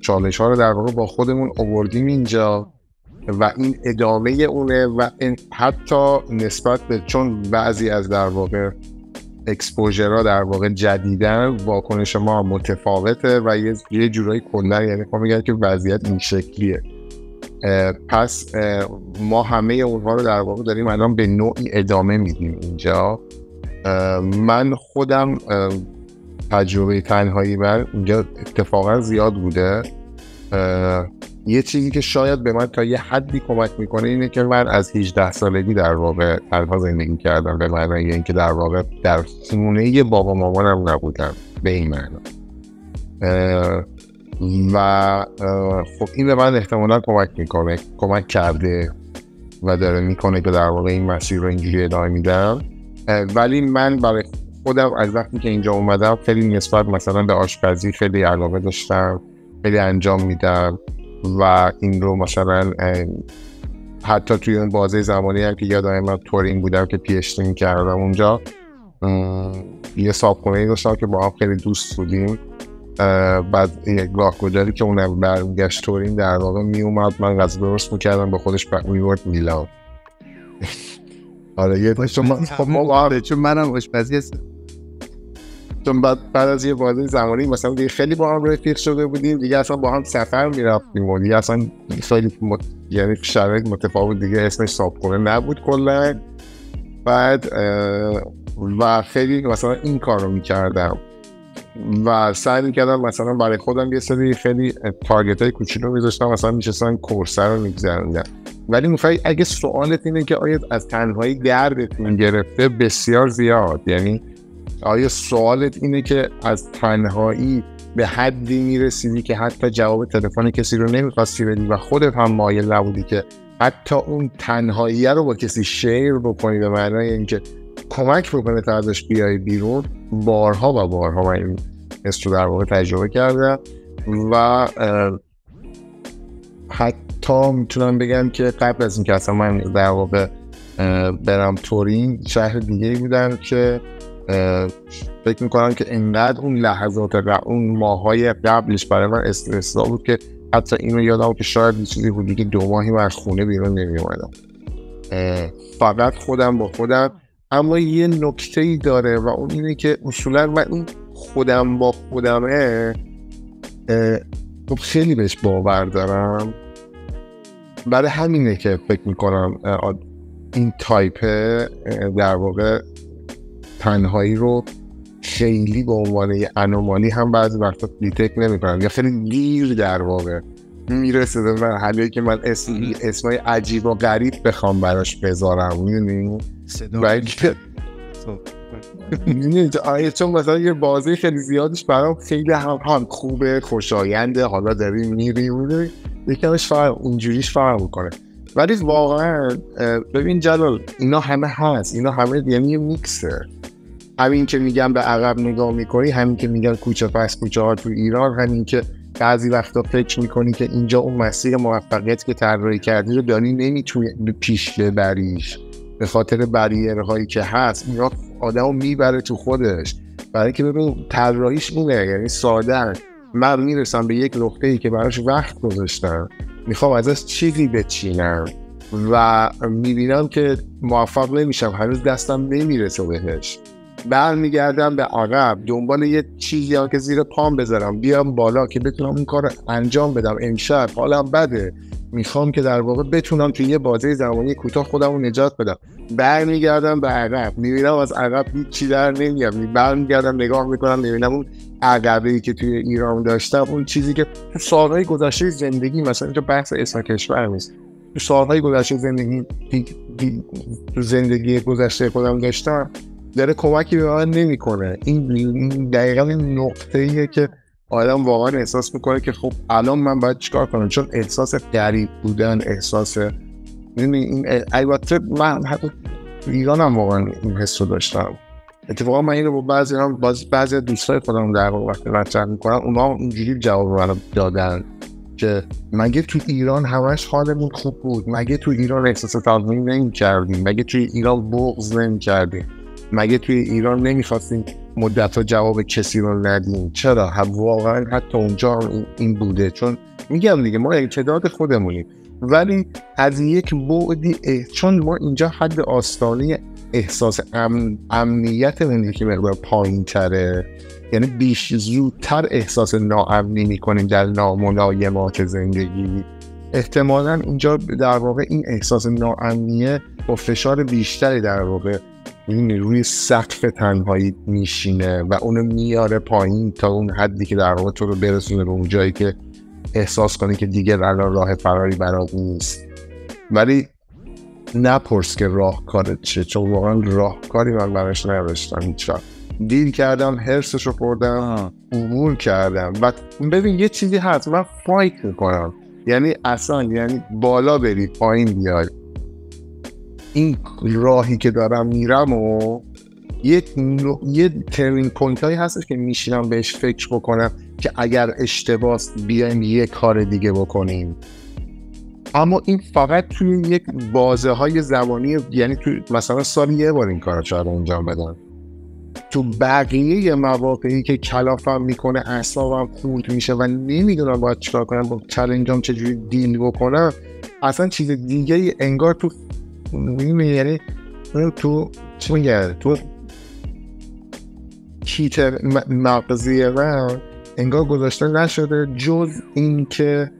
چالش ها رو در واقع با خودمون آوردیم اینجا و این ادامه اونه و حتی نسبت به چون بعضی از در واقع اکسپوژرها در واقع جدیدن، واکنش ما متفاوته و یه جورایی کلا یعنی ما میگن که وضعیت این شکلیه. پس ما همه اونها رو در واقع داریم الان به نوعی ادامه میدیم اینجا. من خودم تجربه تنهایی من اینجا اتفاقا زیاد بوده. یه چیزی که شاید به من تا یه حدی کمک میکنه اینه که من از 18 سالگی در واقع تنها زندگی کردم، به معنی اینکه در واقع در خونه بابا مامانم نبودم به این معنا. و خب این به من احتمالا کمک کرده و داره میکنه که در واقع این مسیر رو اینجوری ادامه میدم. ولی من برای خودم از وقتی که اینجا اومدم خیلی نسبت مثلا به آشپزی خیلی علاقه داشتم، خیلی انجام میدم و این رو مثلا حتی توی اون بازه زمانی هم که یادم من تورین بودم که پی اچ دی می‌کردم اونجا، یه صاحبخونه‌ای داشتم که با هم خیلی دوست بودیم. بعد یک راهگذاری که اونم برگشت تورین در واقع میومد، من غذا درست می‌کردم، به خودش می‌برد میلان. آره یه چون منم آشپزی هستم. چون بعد از یه بازه زمانی مثلا دیگه خیلی با هم رفیق شده بودیم دیگه، اصلا با هم سفر میرفتیم و دیگه اصلا خیلی یعنی شرایط متفاوت دیگه، اسمش صابخونه نبود کلا. بعد و خیلی مثلا این کار رو میکردم و سعی میکردم مثلا برای خودم یه سری خیلی تارگت های کوچولو میذاشتم، مثلا میشستم کورسه رو میگذروندم. ولی میخوای اگه سوالت اینه که آیا از تنهایی دردتون گرفته، بسیار زیاد. یعنی آیا سوالت اینه که از تنهایی به حدی میرسیدی که حتی جواب تلفن کسی رو نمیخواستی بدی و خودت هم مایل نبودی که حتی اون تنهایی رو با کسی شیر بکنی، به معنای اینکه کمک بکنه تا ازش بیای بیرون. بارها و بارها من این حس رو در واقع تجربه کردم و حتی میتونم بگم که قبل از اینکه اصلا من در واقع برم تورین، شهر دیگه‌ای بودم که فکر میکنم که انقدر اون لحظات اون ماهای قبلش برای من استرس‌زا بود که حتی اینو یادم که شاید یه چیزی بودی که 2 ماهی من از خونه بیرون نمیومدم، فقط خودم با خودم. اما یه نکته‌ای داره و اون اینه که اصولا من این خودم با خودمه خیلی بهش باور دارم. برای همینه که فکر میکنم این تایپ در واقع تنهایی رو خیلی به عنوان یه انومالی هم بعضی وقتا دیتک نمی‌کنم یا خیلی دیر در واقع میرسه به مرحله‌ای که من اسمای عجیب و غریب بخوام براش بذارم. می‌دونی؟ چون مثلا یه بازی خیلی زیادش برام خیلی هم خوبه، خوشاینده، حالا داریم میریم یکمش فرق اونجوریش فرق میکنه. ولی واقعا ببین جلال، اینا همه هست، اینا همه یعنی یه میکسه. همین که میگم به عقب نگاه میکنی، همین که میگن کوچه پس کوچه ها تو ایران، همین که بعضی وقتا فکر میکنی که اینجا اون مسیر موفقیت که طراحی کردی رو داری نمیتونی پیش ببریش به خاطر بریرهایی که هست. اینا آدمو میبره تو خودش. برای اینکه ببین طراحیش اینه، یعنی ساده من میرسم به یک نقطه‌ای که براش وقت گذاشتم، میخوام ازش چیزی بچینم و میبینم که موفق نمیشم، هنوز دستم نمیرسه بهش، برمیگردم به عقب دنبال یه چیزی هم که زیر پام بذارم بیام بالا که بتونم اون کار رو انجام بدم. امشب حالم بده، میخوام که در واقع بتونم توی یه بازه زمانی کوتاه خودم رو نجات بدم، برمیگردم به عقب، میبینم از عقب هیچی در نمیاد، برمیگردم نگاه میکنم میبینم اون عقبه‌ای که توی ایران داشتم، اون چیزی که تو سالهای گذشته زندگی، مثلا اینجا بحث اسم کشور نیست، تو سالهای گذشته زندگی گذشته خودم داشتم، داره کمکی به من نمیکنه. این دقیقاً این نقطه‌ایه که آدم واقعا احساس میکنه که خب الان من باید چیکار کنم، چون احساس غریب بودن، احساس این البته من حتی تو ایران هم واقعا این حس رو داشتم. اتفاقا من اینو با بعضی دوستای خودم در واقع وقتی مطرح میکنم، اونا اینجوری جواب منو دادن که مگه تو ایران همش حالمون خوب بود، مگه تو ایران احساس تضمین نمی‌کردیم، مگه تو ایران بغض نمی‌کردیم، مگه توی ایران نمیخواستیم مدت‌ها جواب کسی رو ندیم؟ چرا؟ واقعا حتی اونجا این بوده، چون میگم دیگه ما تعداد خودمونیم، ولی از یک بعدی چون ما اینجا حد آستانه احساس امنیت زندگی که مقدار پایین تره، یعنی بیش زودتر احساس ناامنی میکنیم در ناملایمات زندگی. احتمالاً اینجا در واقع این احساس ناامنیه با فشار بیشتری در واقع روی سقف تنهایی میشینه و اونو میاره پایین تا اون حدی که در واقع تو رو برسونه به اون جایی که احساس کنی که دیگه الان راه فراری برات نیست. ولی نپرس که راهکارت چیه، چون واقعا راهکاری من براش نداشتم هیچ وقت. دیل کردم، هرسشو خوردم، عبور کردم. و ببین یه چیزی هست، من فایت میکنم، یعنی اصلا یعنی بالا بری پایین بیای. این راهی که دارم میرم و یه ترنینگ پوینت هایی هستش که میشینم بهش فکر بکنم که اگر اشتباس بیایم یه کار دیگه بکنیم، اما این فقط توی یک بازه های زمانی، یعنی توی مثلا سال یه بار این کار شاید انجام بدم. تو بقیه مواقعی که کلافم میکنه، اعصابم خورد میشه و نمیدونم باید چیکار کنم، با چالنجام چجوری دیل بکنم، اصلا چیز دیگه انگار تو یعنی تو چی میگه، تو کیت مغزی من انگار گذاشته نشده جز این که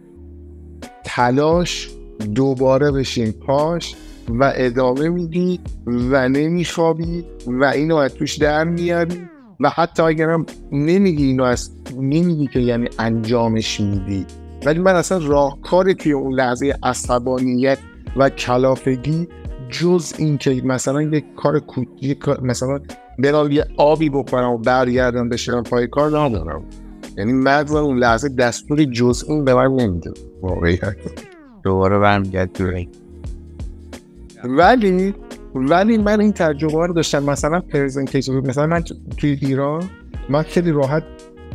تلاش دوباره بشین پاش و ادامه میدی و نمیخوابی و اینو از توش در میاری و حتی اگرم نمیگی اینو از نمیگی که یعنی انجامش میدی، ولی من اصلا راهکاری توی اون لحظه عصبانیت و کلافگی جز این که مثلا یک کار مثلا برام یه آبی بخورم و برگردم بشینم پای کار ندارم. یعنی مغز اون لحظه دستوری جز این به من نمیده واقعیت. دوباره برمیگرد دوره. ولی من این تجربه رو داشتم. مثلا پرزنتیشن، مثلا من توی ایران من خیلی راحت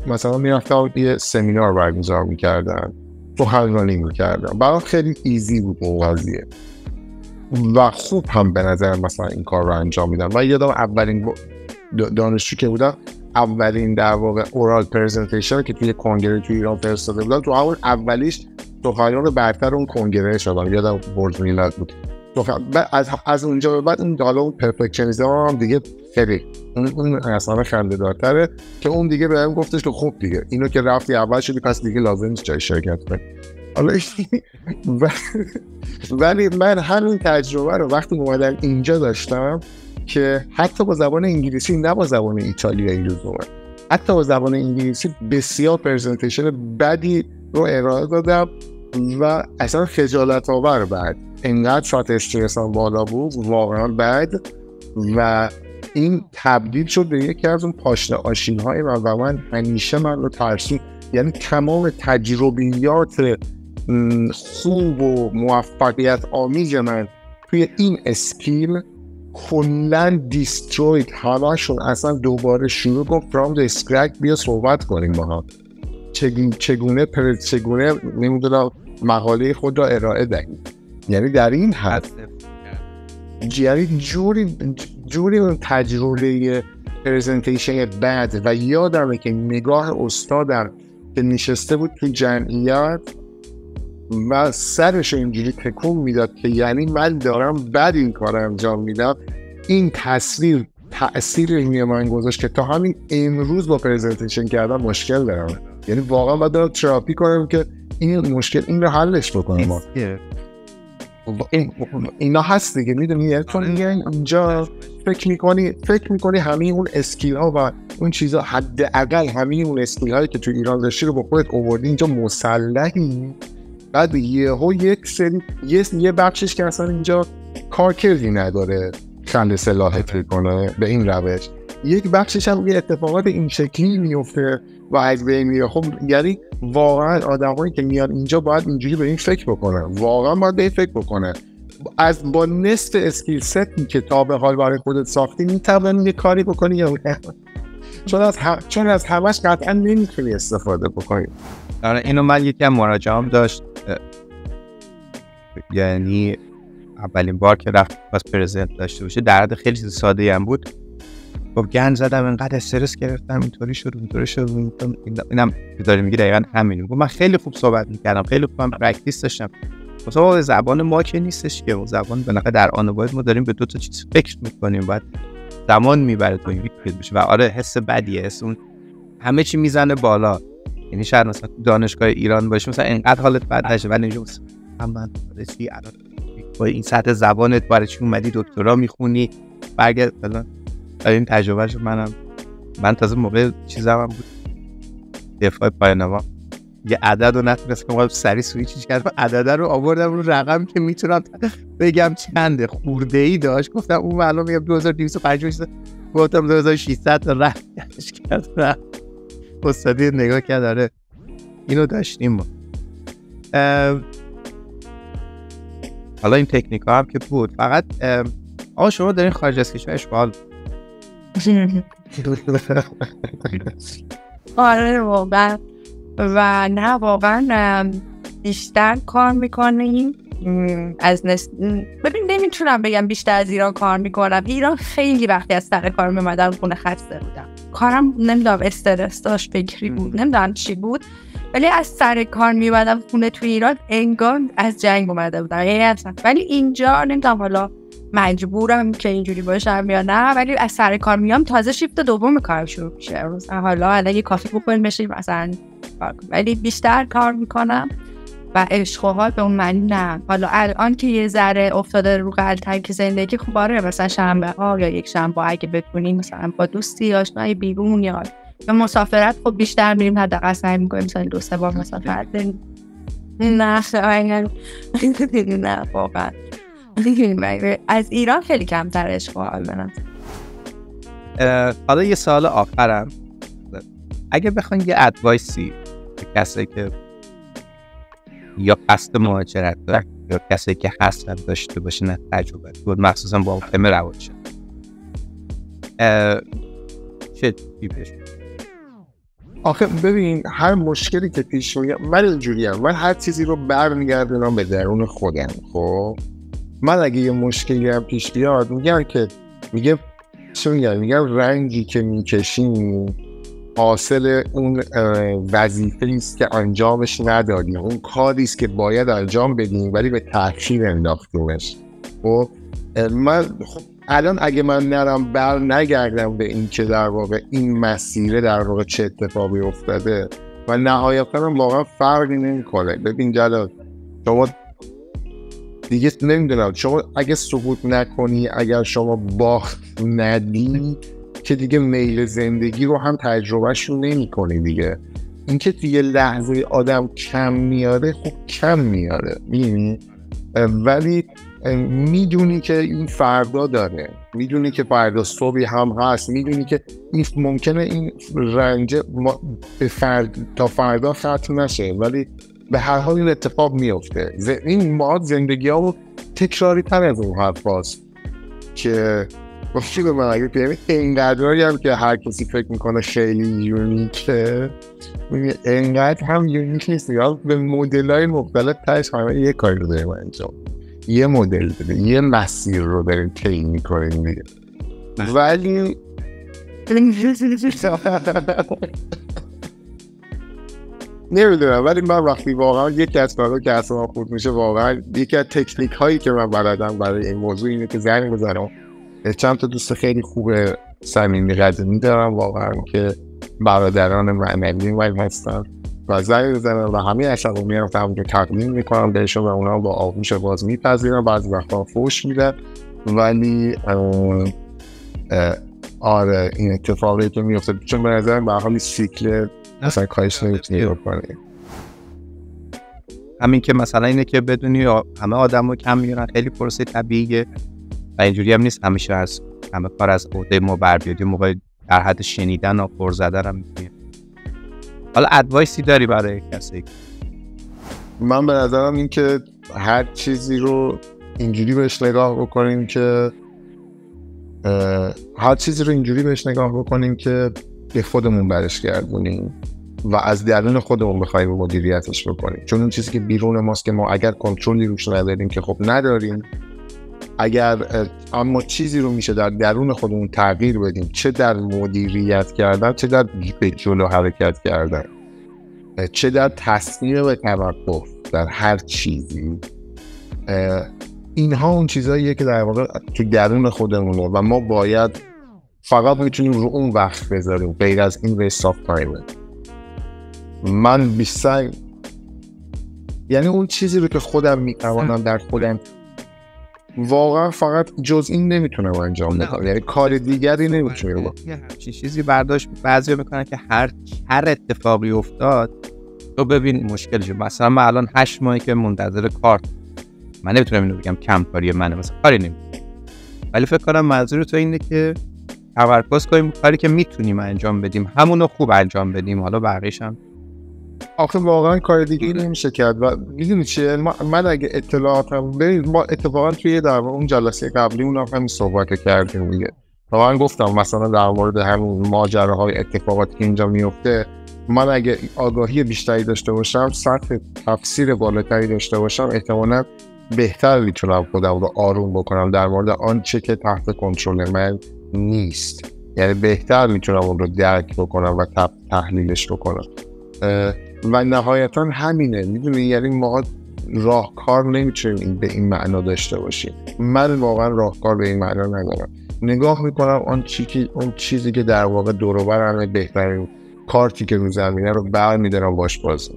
مثلا میرفتم یه سمینار برگزار میکردم، سخنرانی میکردم، برام خیلی ایزی بود اون قضیه و خوب هم به نظر مثلا این کار رو انجام میدم. و یادم اولین دانشجو که بودم، اولین در واقع اورال پرزنتیشن که توی کنگره توی ایران فرستاده بودم، تو همون اولیش سخنران برتر اون کنگره شدم، یادم برج میلاد بود. از اونجا به بعد این حالا اون پرفکشنیسم هم دیگه خیلی اون اصلا خنده دارتره که اون دیگه بهم گفتش که خب دیگه اینو که رفتی اول شدی پس دیگه لازم نیست جای شرکت کنی. حالا ولی من همین تجربه رو وقتی اومدم اینجا داشتم که حتی با زبان انگلیسی، نه با زبان ایتالیایی لزوما، حتی با زبان انگلیسی بسیار پرزنتیشن بدی رو ارائه دادم و اصلا خجالت آور بعد اینقدر ساعت استرسم بالا بود واقعا بد و این تبدیل شد به یکی از اون پاشنه آشین‌های من و من همیشه من رو ترسون. یعنی تمام تجربیات خوب و موفقیت آمیز من توی این اسکیل کلن دیستروید، همشون اصلا دوباره شروع کن فرام د اسکرک، بیا صحبت کنیم با هم. چگونه نمیدونم مقاله خود را ارائه دهید. یعنی در این حد یعنی جوری اون تجربه پرزنتیشن بعد و یادمه که نگاه استادم که نشسته بود تو جمعیت و سرش اینجوری تکون میداد که یعنی من دارم بعد این کار انجام میدم، این تأثیر روی من گذاشت که تا همین امروز با پرزنتیشن کردن مشکل دارم. یعنی واقعا باید دارم تراپی کنم که این مشکل این رو حلش بکنم. اینا هست دیگه، میدونی، یعنی تو اینجا فکر میکنی همه اون اسکیل ها و اون چیزا، حداقل همه اون اسکیل هایی که تو ایران داشتی رو با خودت آوردی اینجا مسلحی، بعد یک سری یه بخشش که اصلا اینجا کارکردی نداره خند صلاحت کنه به این روش، یک بخشش هم یه اتفاقات این شکلی میفته و از بین میره. خب یعنی واقعا آدمایی که میان اینجا باید اینجوری به این فکر بکنن، واقعا باید به این فکر بکنن. با نصف اسکیل ستی که تا به حال برای خودت ساختی میتونی یه کاری بکنی یا نه، چون از همش قطعا نمیتونی استفاده بکنی. آره اینو من یکی از مراجعام داشت، یعنی اولین بار که رفت باز پرزنت داشته باشه، در حد خیلی ساده‌ای هم بود. خب گند زدم، انقدر استرس گرفتم، اینطوری شد اینم که داره میگه دقیقاً همینه. من خیلی خوب صحبت میکردم، خیلی خوبم پرکتیس داشتم. مثلا زبان ما که نیستش که زبان بالاخره در آن باید ما داریم به دو تا چیز فکر میکنیم، بعد زمان میبره تا این فکر بشه و آره حس بدیه، حس اون همه چی میزنه بالا. یعنی شاید مثلا دانشگاه ایران باشه مثلا اینقدر حالت بد نشه، ولی اینجا من رسی الان با این سطح زبانت برای چی اومدی دکترا میخونی برگرد فلان. این تجربهشو من تازه موقع چیزام هم بود دفاع پایان‌نما یه عدد رو نتونستم که سری سویچش کردم، عدد رو آوردم رو رقم که میتونم بگم چنده، خورده‌ای داشت، گفتم اون معلومه میگم 2250 گفتم 2600 رفتش کردم. استادی نگاه کرد داره اینو داشتیم ما. حالا این تکنیک ها هم که بود، فقط شما دارین خارج از کشور اشغال آره واقعا و نه واقعا بیشتر کار میکنیم از ببین نمیتونم بگم بیشتر از ایران کار میکنم. ایران خیلی وقتی از سر کار میمدم خونه خسته بودم، کارم نمیدونم استرس داشت، فکری بود، نمیدونم چی بود، ولی از سر کار میمدم خونه تو ایران انگار از جنگ اومده بودم. ولی اینجا نمیدونم حالا مجبورم که اینجوری باشم یا نه، ولی از سر کار میام تازه شیفت دوم کارم شروع میشه. حالا الان یه کافی بخوریم بشیم مثلا، ولی بیشتر کار میکنم و عشق و حال به اون معنی نه. حالا الان که یه ذره افتاده رو قلتک زندگی، خب آره مثلا شنبه ها یا یک شنبه اگه بتونیم مثلا با دوستی آشنایی بیرون یا مسافرت خب بیشتر میریم، حداقل سعی میکنیم مثلا 2-3 بار مسافرت بریم. نه واقعا از ایران خیلی کمتر عشق و حال منم. حالا یه سوال آخرم، اگه بخواین یه ادوایسی به کسی که یا قصد مهاجرت داره یا کسی که حسرت داشته باشه نه تجربه بود، مخصوصا با تم روانشناسی چه بهش؟ آخه ببین هر مشکلی که پیش میاد، من اینجوریم، من هر چیزی رو برمیگردونم به درون خودم. خب من اگه یه مشکلی هم پیش بیاد میگم رنگی که میکشیم حاصل اون وظیفه‌ای است که انجامش ندادیم، اون کاری است که باید انجام بدیم ولی به تأخیر انداختیمش. خب من الان اگه من نگردم به این که در واقع این مسیره در واقع چه اتفاقی افتاده و نهایتاً واقعا فرقی نمی‌کنه. ببین جلال، شما دیگه نمیدونم، شما اگه سقوط نکنی، اگر شما باخت ندی که دیگه میل زندگی رو هم تجربهشون نمی کنی دیگه. این که دیگه لحظه آدم کم میاره، خب کم میاره میدونی، ولی میدونی که این فردا داره، میدونی که فردا صبحی هم هست، میدونی که این ممکنه این رنج تا فردا ختم نشه، ولی به هر حال این اتفاق میفته. این ما زندگی ها رو تکراری تر از اون حرف هست که گفتی به من اگه پیمی اینقدرایی هم که هر کسی فکر میکنه خیلی یونیکه، اینقدر هم یونیک نیست. یا به مدل های مختلف تایش همه یه کاری رو داریم انجام، یه مدل داره، یه مسیر رو داریم طی میکنیم دیگه. ولی نمیدونم، ولی من وقتی واقعا یکی از کارها که اصلا خود میشه، واقعا یکی از تکنیک هایی که من بلدم برای این موضوع اینه که زنگ بزنم. چند تا دوست خیلی خوبه صمیمی قدیمی دارم واقعا که برادران معنوی من هستن و زنگ بزنم و همه عشق رو میرفتم که تقدیم میکنم بهشون و اونا با آغوش باز میپذیرم، بعضی وقتا فوش میدن. ولی آره این اتفاقی که میفته، چون به نظرم به حالی سیکل اصلا کارش نمیتونی بکنی. همین که مثلا اینه که بدونی همه آدم رو کم میارن، خیلی پروسه طبیعیه و اینجوری هم نیست همیشه از همه کار از عهده ما بر بیاد. یه موقع در حد شنیدن و پر زدن هم میتونی. حالا ادوایسی داری برای کسی؟ من به نظرم این که هر چیزی رو اینجوری بهش نگاه بکنیم که به خودمون برش گردونیم و از درون خودمون بخوایم مدیریتش بکنیم. چون اون چیزی که بیرون ماست که ما اگر کنترلی روش نداریم که خب نداریم، اما چیزی رو میشه در درون خودمون تغییر بدیم، چه در مدیریت کردن، چه در به جلو حرکت کردن، چه در تصمیم به توقف، در هر چیزی. اینها اون چیزاییه که در واقع تو درون خودمونه و ما باید فقط میتونیم رو اون وقت بذاریم، غیر از این ویست آف تایمه. من بیشتر یعنی اون چیزی رو که خودم میتوانم در خودم واقعا فقط جز این نمیتونم انجام بدم، یعنی کار دیگری نمیتونم بکنم. چیزی برداشت بعضیا میکنن که هر اتفاقی افتاد تو ببین مشکلشه. مثلا من الان 8 ماهی که منتظر کار، من نمیتونم اینو بگم کم کاری منه، مثلا کاری نمیتونم، ولی فکر کنم منظور تو اینه که تمرکز کنیم کاری که میتونیم انجام بدیم همونو خوب انجام بدیم، حالا بقیه‌اش هم آخه واقعا کار دیگه نمیشه کرد. و میدونی چیه، من اگه اطلاعاتم ببین، ما اتفاقا توی در اون جلسه قبلی اونم همین صحبت کردیم دیگه. واقعا گفتم مثلا در مورد همون ماجراهای اتفاقاتی که اینجا میفته، من اگه آگاهی بیشتری داشته باشم، سطح تفسیر بالاتری داشته باشم، احتمالاً بهتر میتونم خودم رو آروم بکنم در مورد آنچه که تحت کنترل من نیست. یعنی بهتر میتونم اون رو درک بکنم و تحلیلش بکنم. و نهایتا همینه، میدونی، یعنی ما راهکار نمیتونیم به این معنا داشته باشیم. من واقعا راهکار به این معنا ندارم. نگاه میکنم اون چیزی که در واقع دور و برم بهترین کارتی که رو زمینه رو برمی‌دارم باش بازی.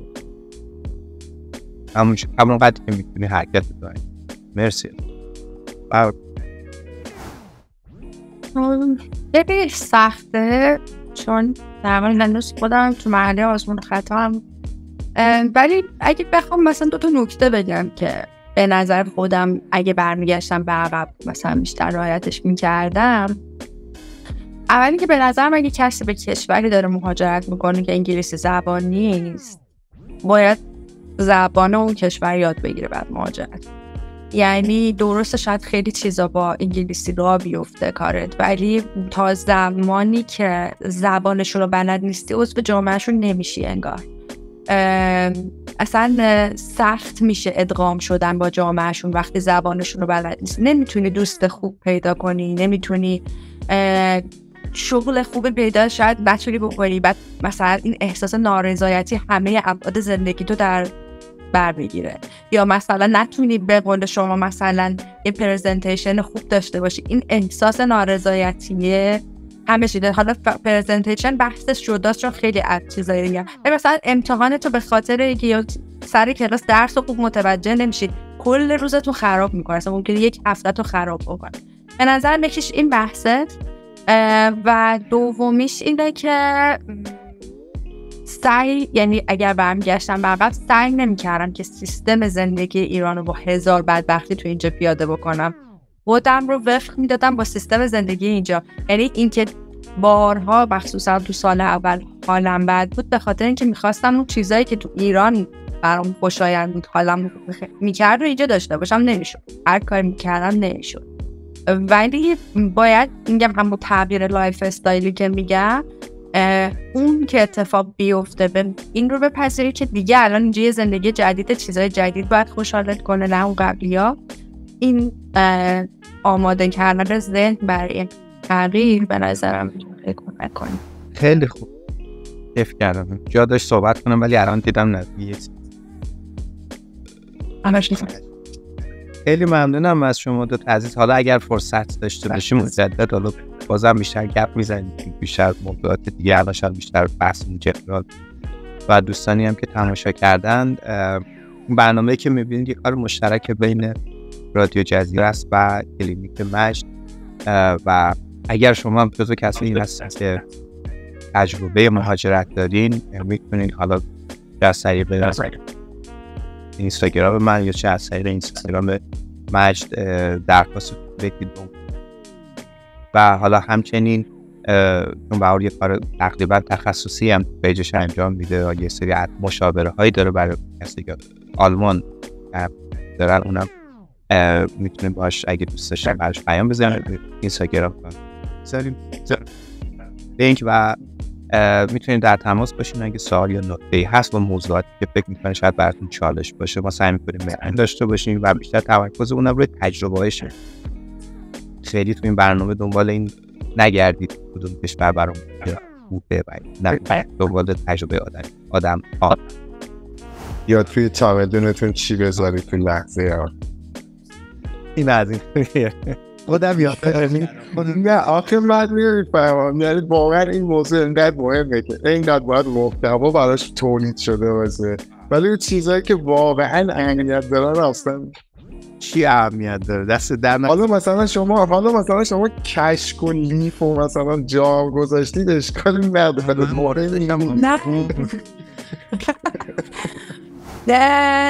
همون قدری که میتونی حرکت بکنی. مرسی. خیلی سخته چون در واقع هنوز خودم تو مرحله آزمون خطا هم، ولی اگه بخوام مثلا 2 نکته بگم که به نظر خودم اگه برمیگشتم به عقب مثلا بیشتر رعایتش میکردم. اولی که به نظرم اگه کسی به کشوری داره مهاجرت میکنه که انگلیسی زبان نیست، باید زبان اون کشور یاد بگیره بعد مهاجرت. یعنی درسته شاید خیلی چیزا با انگلیسی راه بیفته کارت، ولی تا زمانی که زبانشون رو بلد نیستی عضو جامعهشون نمیشی انگار. اصلا سخت میشه ادغام شدن با جامعهشون وقتی زبانشون رو بلد نیستی. نمیتونی دوست خوب پیدا کنی، نمیتونی شغل خوب پیدا شاید بتونی بکنی، بعد مثلا این احساس نارضایتی همه ابعاد زندگی تو در بر بگیره، یا مثلا نتونی به قول شما مثلا یه پرزنتیشن خوب داشته باشی. این احساس نارضایتیه همه چیز. حالا پرزنتیشن بحثش جداست چون خیلی چیزایی دیگه. مثلا امتحان تو به خاطر اینکه یا سر کلاس درس رو خوب متوجه نمیشی کل روزتون خراب میکنه، اصلا ممکنه یک هفته تو خراب بکنه. به نظر میکش این بحثه. و دومیش اینه که سعی، یعنی اگر برمیگشتم به عقب، سعی نمی‌کردم که سیستم زندگی ایران رو با 1000 بدبختی تو اینجا پیاده بکنم. خودم رو وفق میدادم با سیستم زندگی اینجا. یعنی اینکه بارها مخصوصا تو سال اول حالم بد بود به خاطر اینکه می‌خواستم اون چیزایی که تو ایران برام خوشایند بود حالم می‌کرد رو اینجا داشته باشم، نمی‌شد. هر کاری می‌کردم نمی‌شد. ولی باید میگم همون تغییر لایف استایلی که میگم اون که اتفاق بیفته این رو بپذیری که دیگه الان اینجا یه زندگی جدید، چیزای جدید باید خوشحالت کنه، نه اون قبلیا. این آماده کردن ذهن برای این تغییر به نظرم خیلی کمک کنه. خیلی خوب، کیف کردم. جا داشت صحبت کنم ولی الان دیدم نزدیک. خیلی ممنونم از شما دو عزیز. حالا اگر فرصت داشته باشیم مجدد حالا بازم بیشتر گپ میزنیم، بیشتر موضوعات دیگه، الان شاید بیشتر بحث جنرال و دوستانی هم که تماشا کردن. برنامه‌ای که می‌بینید یه کار مشترک بین رادیو جزیره است و کلینیک مجد و اگر شما هم جزو کسایی هستید که تجربه مهاجرت دارین میتونید حالا از طریق اینستاگرام من یا چه از طریق اینستاگرام مجد درخواست بدید و حالا همچنین چون بهار یه کار تقریبا تخصصی هم پیجش انجام میده و یه سری مشاوره هایی داره برای کسی که آلمان دارن، اونم میتونید باش اگه دوست داشتن براش پیام بزنید اینستاگرام بذاریم لینک و میتونید در تماس باشین اگه سوال یا نکته‌ای هست و موضوعاتی که فکر می‌کنید شاید براتون چالش باشه. ما سعی می‌کنیم مهمان داشته باشیم و بیشتر تمرکز اونم روی تجربه‌هاشه. خیلی تو این برنامه دنبال این نگردید کدوم کشور برام خوبه و نه دنبال تجربه آدم یا توی چمدونتون چی بذارید تو لحظه ها. این از این خودم یاد نه آخه من میفهمم، یعنی واقعا این موضوع اینقدر مهمه که اینقدر باید محتوا براش تولید شده باشه، ولی اون چیزایی که واقعا اهمیت دارن اصلا چی اهمیت داره دست در حالا مثلا شما کشک و لیف و مثلا جام گذاشتید اشکالی نداره.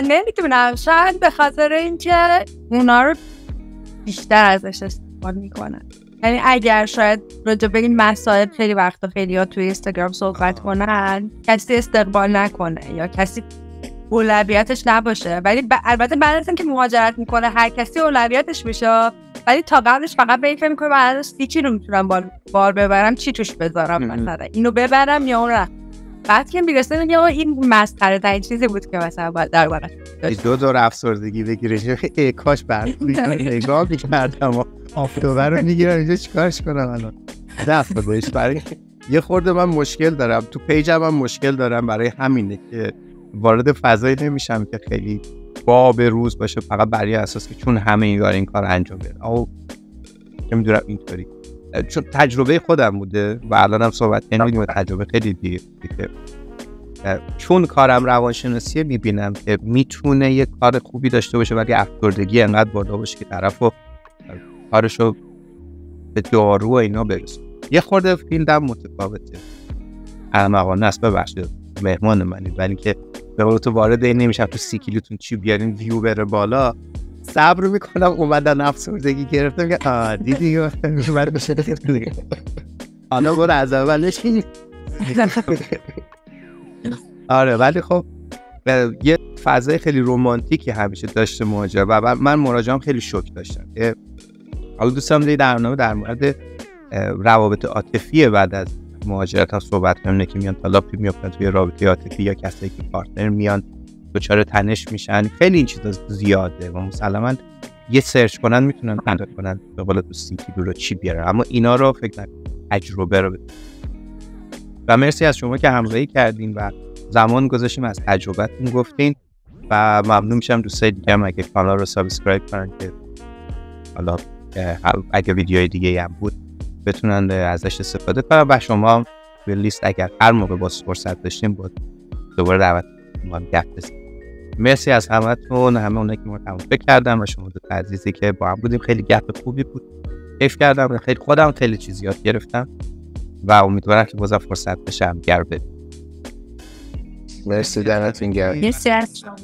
نمیدونم، شاید به خاطر اینکه اونا رو بیشتر ازش استفاده میکنن. یعنی اگر شاید راجع به این مسائل خیلی وقتا خیلی‌ها توی اینستاگرام صحبت کنن، کسی استقبال نکنه یا کسی اولویتش نباشه، ولی البته بعد از اینکه مهاجرت میکنه هر کسی اولویتش میشه، ولی تا قبلش فقط به این فکر میکنه بعد از چی رو میتونم بار ببرم، چی توش بذارم، مثلا اینو ببرم یا اون رو. بعد که میرسه میگه این مسخره ترین چیزی بود که مثلا باید در واقع دو افسردگی بگیره. کاش نگاه میکردم آفتابه رو میگیرم اینجا چیکارش کنم الان. دست بهش برای یه خورده من مشکل دارم تو پیجم، من مشکل دارم برای همینه که وارد فضایی نمیشم که خیلی باب روز باشه فقط برای اساس که چون همه این کار انجام بدن. او که میدونم اینطوری چون تجربه خودم بوده و الانم صحبت کنیم تجربه خیلی دیگه چون کارم روانشناسیه میبینم که میتونه یه کار خوبی داشته باشه ولی افسردگی انقدر بالا باشه که طرفو کارشو به دارو و اینا برسه. یه خورده فیلدم متفاوته، احمقانه است، ببخشید مهمان منید، ولی که به قول تو وارد این نمیشم تو 30 کیلوتون چی بیارین ویو بره بالا. صبر میکنم اومدن افسردگی گرفتم که دیدی من بشه دیگه حالا برو از اولش آره. ولی خب یه فضای خیلی رمانتیکی همیشه داشته مهاجرت و من مراجعم خیلی شوک داشتم. حالا دوستم دیگه در مورد روابط عاطفی بعد از مهاجرت ها صحبت کنیم که میان تالاپی میافتن توی رابطه عاطفی یا کسایی که پارتنر میان دچار تنش میشن. خیلی این چیزا زیاده و مسلماً یه سرچ کنن میتونن پیدا کنن به قول دوستی که رو چی بیاره، اما اینا رو فکر نکنم تجربه رو بدید. و مرسی از شما که همراهی کردین و زمان گذاشتیم از تجربتون گفتین و ممنون میشم دوستای دیگه هم اگه کانال رو سابسکرایب کنن که حالا اگه ویدیوهای دیگه هم بود بتونن ازش استفاده کنن و شما به لیست اگر هر موقع باز فرصت داشتیم بود دوباره دعوت ما گپ بزنیم. مرسی از همتون، همه اونایی که ما تماشا کردن و شما دو عزیزی که با هم بودیم. خیلی گپ خوبی بود، کیف کردم، خیلی خودم خیلی چیز یاد گرفتم و امیدوارم که بازم فرصت بشه هم گر بدیم. مرسی دمتون گرم. مرسی از شما.